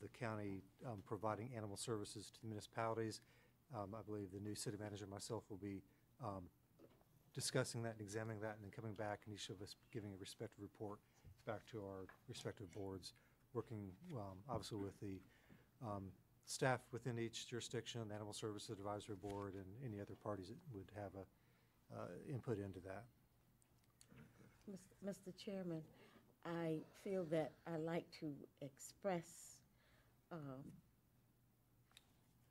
the county providing animal services to the municipalities. I believe the new city manager and myself will be discussing that and examining that, and then coming back and each of us giving a respective report back to our respective boards, working obviously with the staff within each jurisdiction, the Animal Services Advisory Board, and any other parties that would have a input into that. Mr. Chairman, I feel that I like to express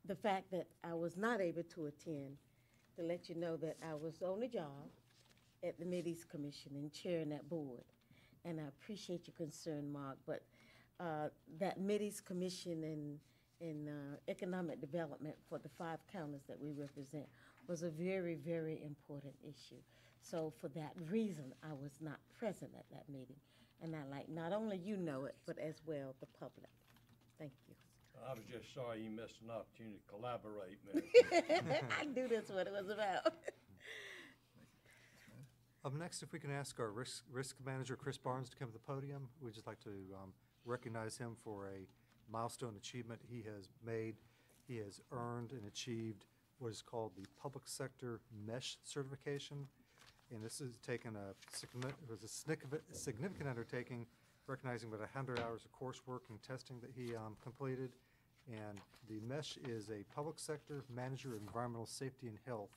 the fact that I was not able to attend, to let you know that I was on the job at the Mideast Commission and chairing that board. And I appreciate your concern, Mark, but that Mideast Commission in economic development for the 5 counties that we represent was a very, very important issue. So for that reason, I was not present at that meeting. And I like not only you know it, but as well the public. Thank you. I was just sorry you missed an opportunity to collaborate, Mary. I knew that's what it was about. Next, if we can ask our risk manager, Chris Barnes, to come to the podium. We'd just like to recognize him for a milestone achievement he has made. He has earned and achieved what is called the Public Sector Mesh Certification. And this has taken it was a significant undertaking, recognizing about 100 hours of coursework and testing that he completed. And the MESH is a Public Sector Manager of Environmental Safety and Health.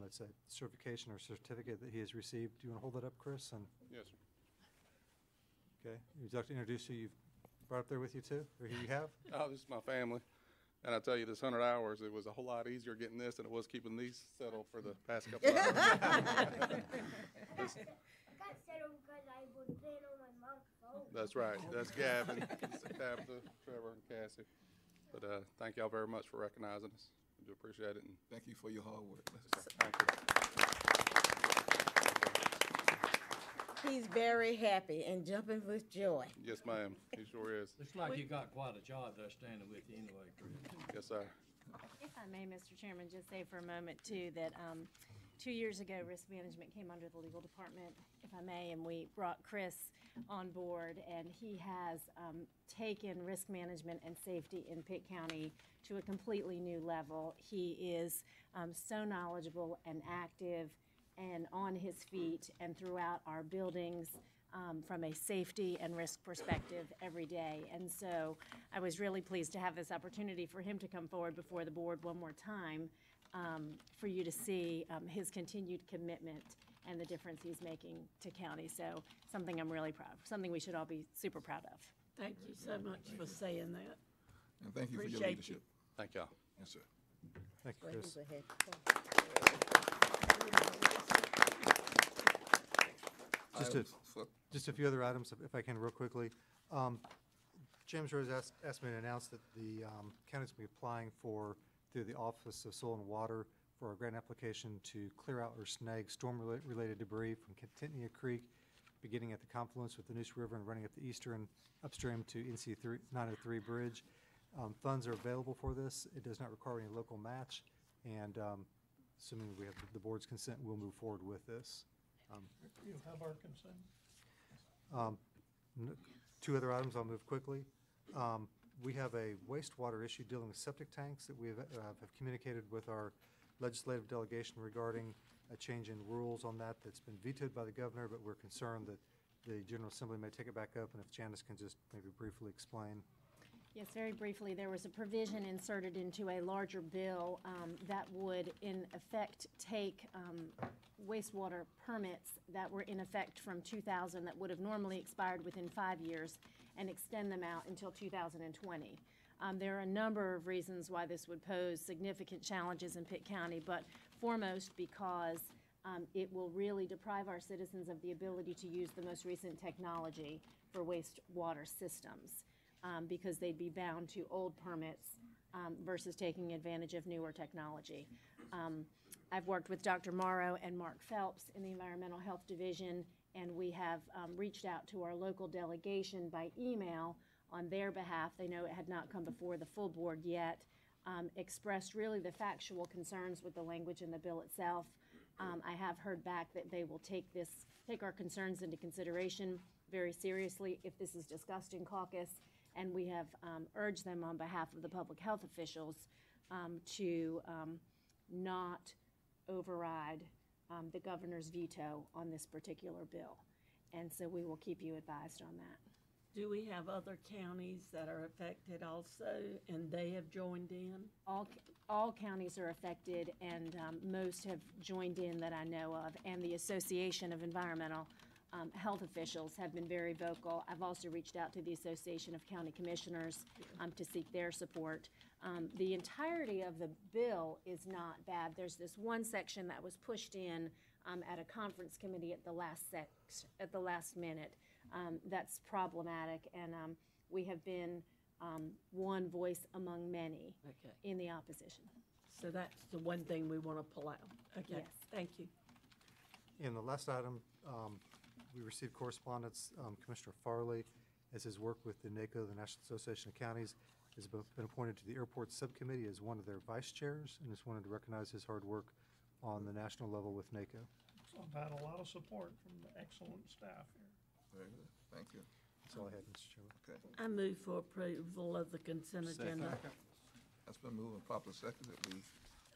It's a certification or certificate that he has received. Do you want to hold that up, Chris? And Yes, sir. okay. Would you like to introduce who you've brought up there with you too, or who you have? Oh, this is my family. And I tell you, this 100 hours, it was a whole lot easier getting this than it was keeping these settled for the past couple of hours. I got settled because I was playing on my mom's phone. That's right. That's Gavin, Tabitha, Trevor, and Cassie. But thank y'all very much for recognizing us. I do appreciate it. And thank you for your hard work. Thank you. He's very happy and jumping with joy. Yes, ma'am. He sure is. Looks like you got quite a job there standing with you anyway, Chris. Yes, sir. If I may, Mr. Chairman, just say for a moment, too, that 2 years ago, risk management came under the legal department, if I may, and we brought Chris on board, and he has taken risk management and safety in Pitt County to a completely new level. He is so knowledgeable and active and on his feet and throughout our buildings from a safety and risk perspective every day. And so I was really pleased to have this opportunity for him to come forward before the board one more time for you to see his continued commitment and the difference he's making to county. So something I'm really proud of, something we should all be super proud of. Thank you so much for saying that. And thank you for your Appreciate leadership. Thank y'all. Yes, sir. Thank you, Chris. Go ahead. Just a few other items, if I can, real quickly. James Rose asked me to announce that the county's going to be applying through the Office of Soil and Water for a grant application to clear out or snag storm-related debris from Catania Creek, beginning at the confluence with the Neuse River and running up the eastern upstream to NC 903 Bridge. Funds are available for this. It does not require any local match, and assuming we have the board's consent, we'll move forward with this. You have our consent? Two other items, I'll move quickly. We have a wastewater issue dealing with septic tanks that we have communicated with our legislative delegation regarding a change in rules on that that's been vetoed by the governor, but we're concerned that the General Assembly may take it back up, and if Janice can just maybe briefly explain. Yes, very briefly, there was a provision inserted into a larger bill that would, in effect, take wastewater permits that were in effect from 2000 that would have normally expired within 5 years and extend them out until 2020. There are a number of reasons why this would pose significant challenges in Pitt County, but foremost because it will really deprive our citizens of the ability to use the most recent technology for wastewater systems. Because they'd be bound to old permits versus taking advantage of newer technology. I've worked with Dr. Morrow and Mark Phelps in the Environmental Health Division, and we have reached out to our local delegation by email on their behalf. They know it had not come before the full board yet, expressed really the factual concerns with the language in the bill itself. I have heard back that they will take our concerns into consideration very seriously if this is discussed in caucus, and we have urged them on behalf of the public health officials to not override the governor's veto on this particular bill. And so we will keep you advised on that. Do we have other counties that are affected also, and they have joined in? All counties are affected, and most have joined in that I know of, and the Association of Environmental Health Officials have been very vocal. I've also reached out to the Association of County Commissioners to seek their support. The entirety of the bill is not bad. There's this one section that was pushed in at a conference committee at the last minute. That's problematic, and we have been one voice among many in the opposition. So that's the one thing we want to pull out. Okay, Yes. thank you. In the last item, we received correspondence, Commissioner Farley, as his work with the NACO, the National Association of Counties, has been appointed to the Airport Subcommittee as one of their vice chairs, and just wanted to recognize his hard work on the national level with NACO. So I've had a lot of support from the excellent staff here. Very good. Thank you. That's all I had, Mr. Chairman. Okay. I move for approval of the consent agenda. That's been moved and properly seconded that we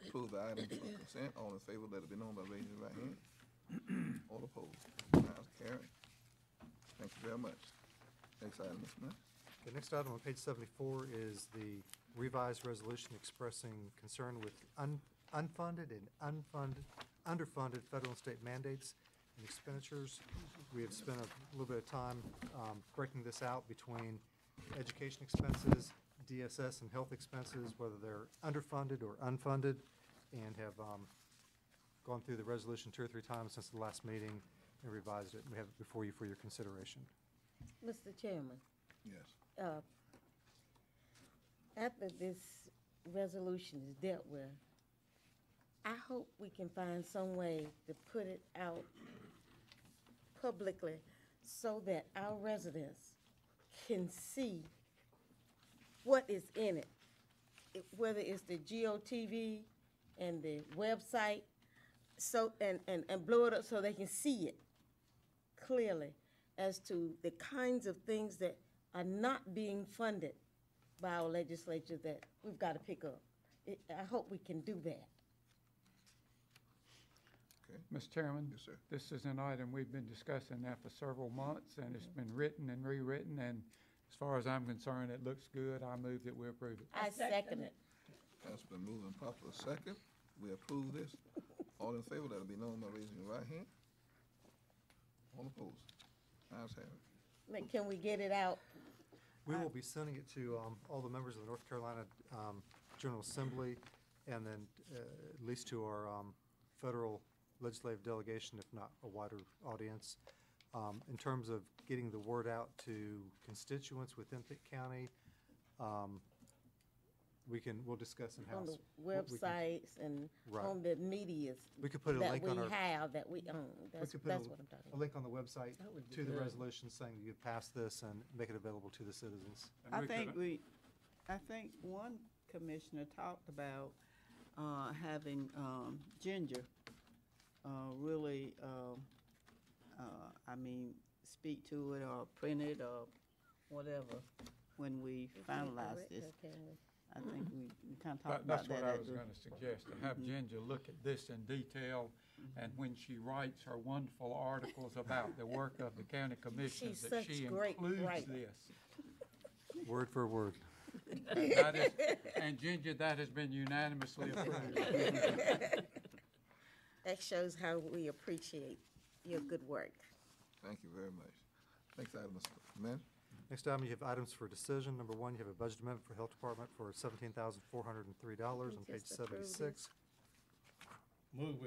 approve the item for consent. All in favor, let it be known by raising your right hand. All opposed? Ayes, carried. Thank you very much. Next item, Ms. Smith. The next item on page 74 is the revised resolution expressing concern with unfunded and underfunded federal and state mandates and expenditures. We have spent a little bit of time breaking this out between education expenses, DSS, and health expenses, whether they're underfunded or unfunded, and have gone through the resolution 2 or 3 times since the last meeting and revised it. We have it before you for your consideration. Mr. Chairman, Yes. after this resolution is dealt with, I hope we can find some way to put it out publicly so that our residents can see what is in it. Whether it's the GOTV and the website, so and blow it up so they can see it clearly as to the kinds of things that are not being funded by our legislature that we've got to pick up. I hope we can do that. Okay. Mr. Chairman? Yes, sir. This is an item we've been discussing now for several months, and it's been written and rewritten, and as far as I'm concerned, it looks good. I move that we approve it. I second it. That's been moved and properly second. We approve this. All in favor, let it be known by raising your right hand. All opposed? Ayes have it. Can we get it out? We will be sending it to all the members of the North Carolina General Assembly, and then at least to our federal legislative delegation, if not a wider audience. In terms of getting the word out to constituents within Pitt County, we'll discuss in On house. the websites and Right. on the medias We could put a link on our. that we own. That's We could what put I'm talking a about. link on the website That would be to the good. resolution saying you passed this and make it available to the citizens. I think one commissioner talked about having Ginger really, speak to it or print it or whatever when we finalize this. I think we kind of talked about That's that. what I was going to suggest, to have Ginger look at this in detail, and when she writes her wonderful articles about the work of the county commissioners, She's that such she great includes writer. this. Word for word. And Ginger, that has been unanimously approved. That shows how we appreciate your good work. Thank you very much. Next item, Mr. Manager. Next item, you have items for decision. Number 1, you have a budget amendment for Health Department for $17,403 on page Just approve 76.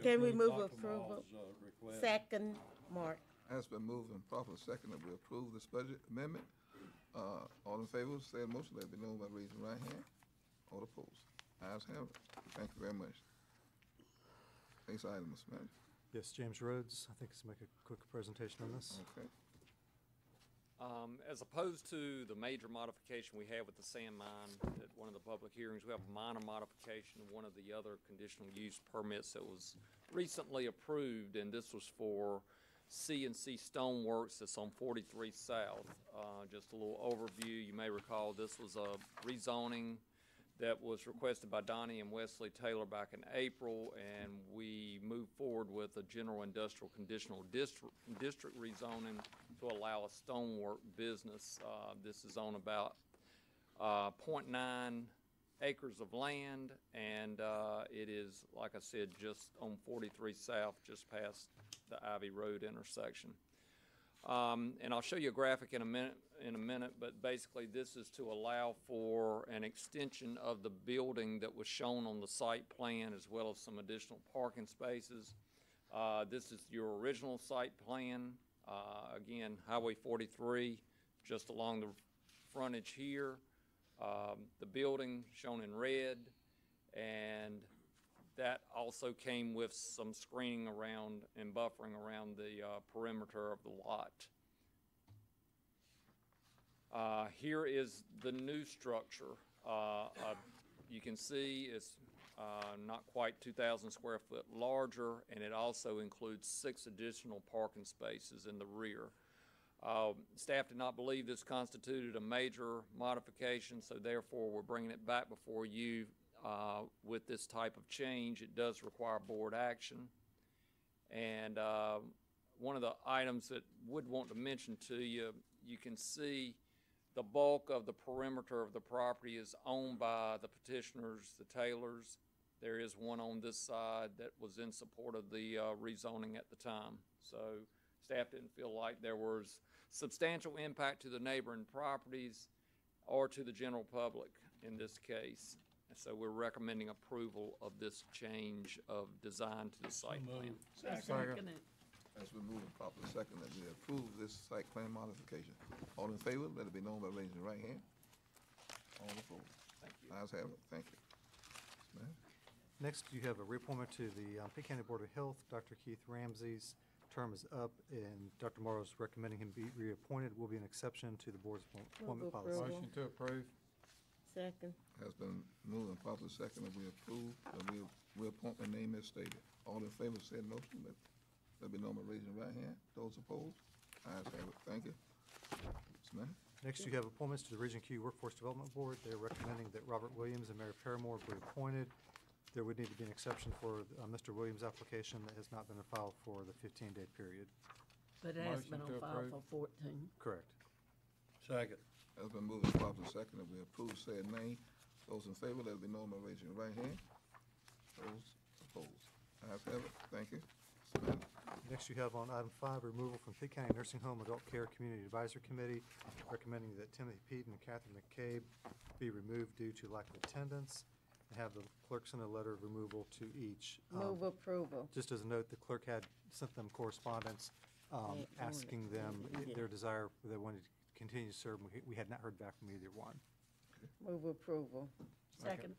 Can we move Dr. approval? Mah's, request. Second, Mark. Has been moved and properly second that we approve this budget amendment. All in favor, say a motion, let it be known by raising your right hand. All opposed? Ayes have it. Thank you very much. Next item, Mr. Manager. Yes, James Rhodes, I think, let's make a quick presentation on this. Okay. As opposed to the major modification we had with the sand mine at one of the public hearings, we have a minor modification of one of the other conditional use permits that was recently approved, and this was for C&C Stoneworks that's on 43 South. Just a little overview, you may recall this was a rezoning that was requested by Donnie and Wesley Taylor back in April, and we moved forward with a general industrial conditional district rezoning to allow a stonework business. This is on about 0.9 acres of land, and it is, like I said, just on 43 South, just past the Ivy Road intersection. And I'll show you a graphic in a minute, but basically this is to allow for an extension of the building that was shown on the site plan, as well as some additional parking spaces. This is your original site plan. Again, Highway 43, just along the frontage here. The building shown in red, and that also came with some screening around and buffering around the perimeter of the lot. Here is the new structure. You can see it's not quite 2,000 square foot larger, and it also includes 6 additional parking spaces in the rear. Staff did not believe this constituted a major modification, so therefore we're bringing it back before you with this type of change. It does require board action. And one of the items that would want to mention to you, you can see the bulk of the perimeter of the property is owned by the petitioners, the Taylors. There is one on this side that was in support of the rezoning at the time. So staff didn't feel like there was substantial impact to the neighboring properties or to the general public in this case. And so we're recommending approval of this change of design to the site plan. Second it. As we move and properly second that we approve this site plan modification. All in favor, let it be known by raising your right hand. All opposed. Thank you. Ayes have it. Thank you. Yes, ma'am. Next, you have a reappointment to the Pitt County Board of Health. Dr. Keith Ramsey's term is up, and Dr. Morrow is recommending him be reappointed. Will be an exception to the board's appointment policy. Motion to approve. Second. Has been moved and properly second that we approve the reappointment name as stated. All in favor, say motion. Let be known by raising your right hand. Those opposed? Ayes have it. Thank you. Yes, ma'am. Next, you have appointments to the Region Q Workforce Development Board. They're recommending that Robert Williams and Mary Paramore be appointed. There would need to be an exception for Mr. Williams' application that has not been filed for the 15-day period. But it has Motion been on to file approve. for 14. Correct. Second. Has been moved and properly second that we approve said name. Those in favor, let it be known by raising your right hand. Those opposed? Ayes have it. Thank you. Yes, ma'am. Next, you have on item 5, removal from Pitt County Nursing Home Adult Care Community Advisory Committee, recommending that Timothy Peden and Catherine McCabe be removed due to lack of attendance, and have the clerk send a letter of removal to each. Move approval. Just as a note, the clerk had sent them correspondence asking them their desire, they wanted to continue to serve. We had not heard back from either one. Move approval. Second.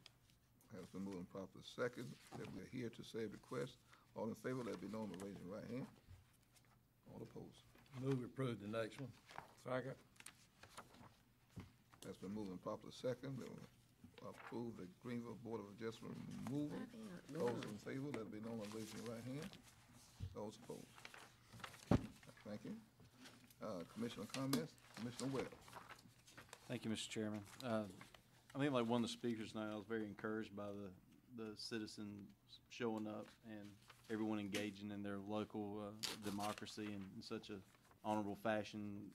Has been moved and properly second that we are here to save request. All in favor, let it be known by raising your right hand. All opposed? Move to approve the next one. Second. Has been moved and properly second that we approve the Greenville Board of Adjustment removal. Those in favor, let it be known by raising your right hand. Those opposed? Thank you. Commissioner comments? Commissioner Webb. Thank you, Mr. Chairman. I think like one of the speakers tonight, I was very encouraged by the citizens showing up and everyone engaging in their local democracy in such a honorable fashion,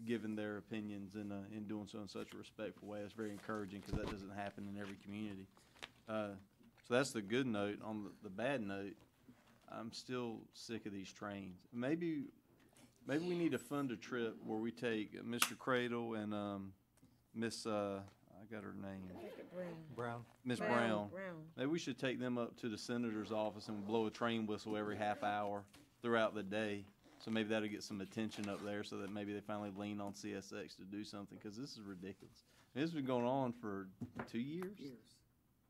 giving their opinions and doing so in such a respectful way. It's very encouraging because that doesn't happen in every community. So that's the good note. On the bad note, I'm still sick of these trains. Maybe we need to fund a trip where we take Mr. Cradle and Miss I got her name. Brown. Miss Brown. Maybe we should take them up to the senator's office and blow a train whistle every half hour throughout the day. So maybe that'll get some attention up there so that maybe they finally lean on CSX to do something, because this is ridiculous. This has been going on for 2 years?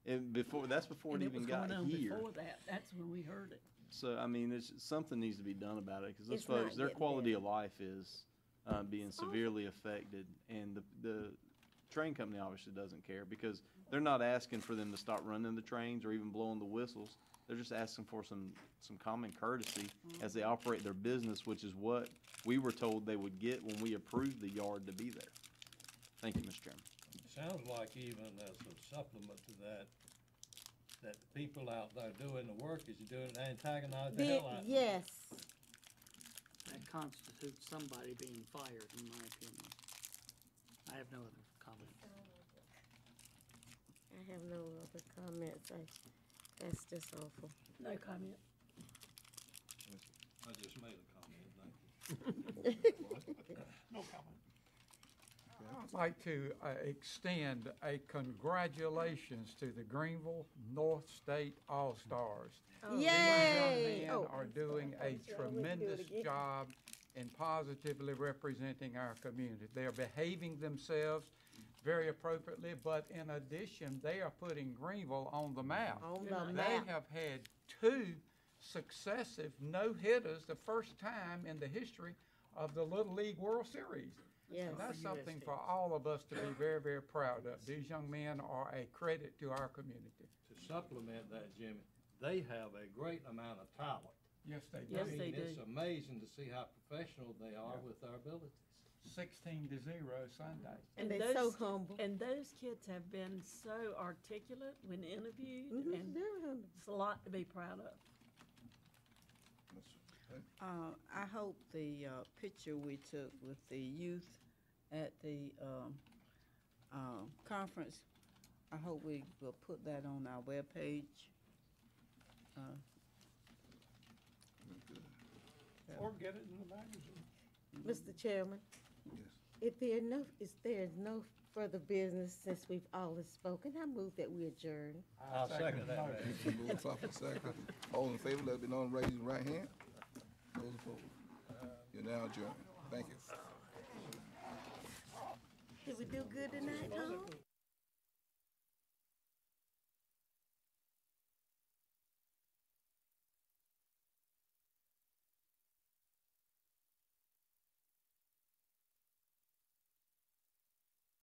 And that's before it even got here. Before that, that's when we heard it. So, I mean, something needs to be done about it, because those It's not folks, their getting quality better. of life is being severely affected. And the train company obviously doesn't care, because they're not asking for them to stop running the trains or even blowing the whistles. They're just asking for some common courtesy as they operate their business, which is what we were told they would get when we approved the yard to be there. Thank you, Mr. Chairman. Sounds like even as a supplement to that, that the people out there doing the work is doing it, antagonize the hell out of them. Yes. That constitutes somebody being fired, in my opinion. I have no other comment. I have no other comments. That's just awful. No comment. I just made a comment, thank you. No comment. I'd like to extend a congratulations to the Greenville North State All-Stars. Oh, These yay! young men are doing a tremendous job in positively representing our community. They are behaving themselves very appropriately, but in addition, they are putting Greenville on the map. On the They map. have had 2 successive no-hitters, the first time in the history of the Little League World Series. Yes. And that's something for all of us to be very, very proud of. These young men are a credit to our community. To supplement that, Jimmy, they have a great amount of talent. Yes, they do. Yes, I mean, they do. It's amazing to see how professional they are with their abilities. 16-0 Sunday. And they're so humble. And those kids have been so articulate when interviewed, Mhm, and very humble. it's a lot to be proud of. I hope the picture we took with the youth at the conference, I hope we will put that on our webpage. Or get it in the magazine. Mr. Chairman, Yes. if there is no further business, since we've all have spoken, I move that we adjourn. I'll second that, man. It's been moved properly second. All in favor, let it be known, raise your right hand. Those opposed. You're now adjourned. Thank you. Did we do good tonight, Tom?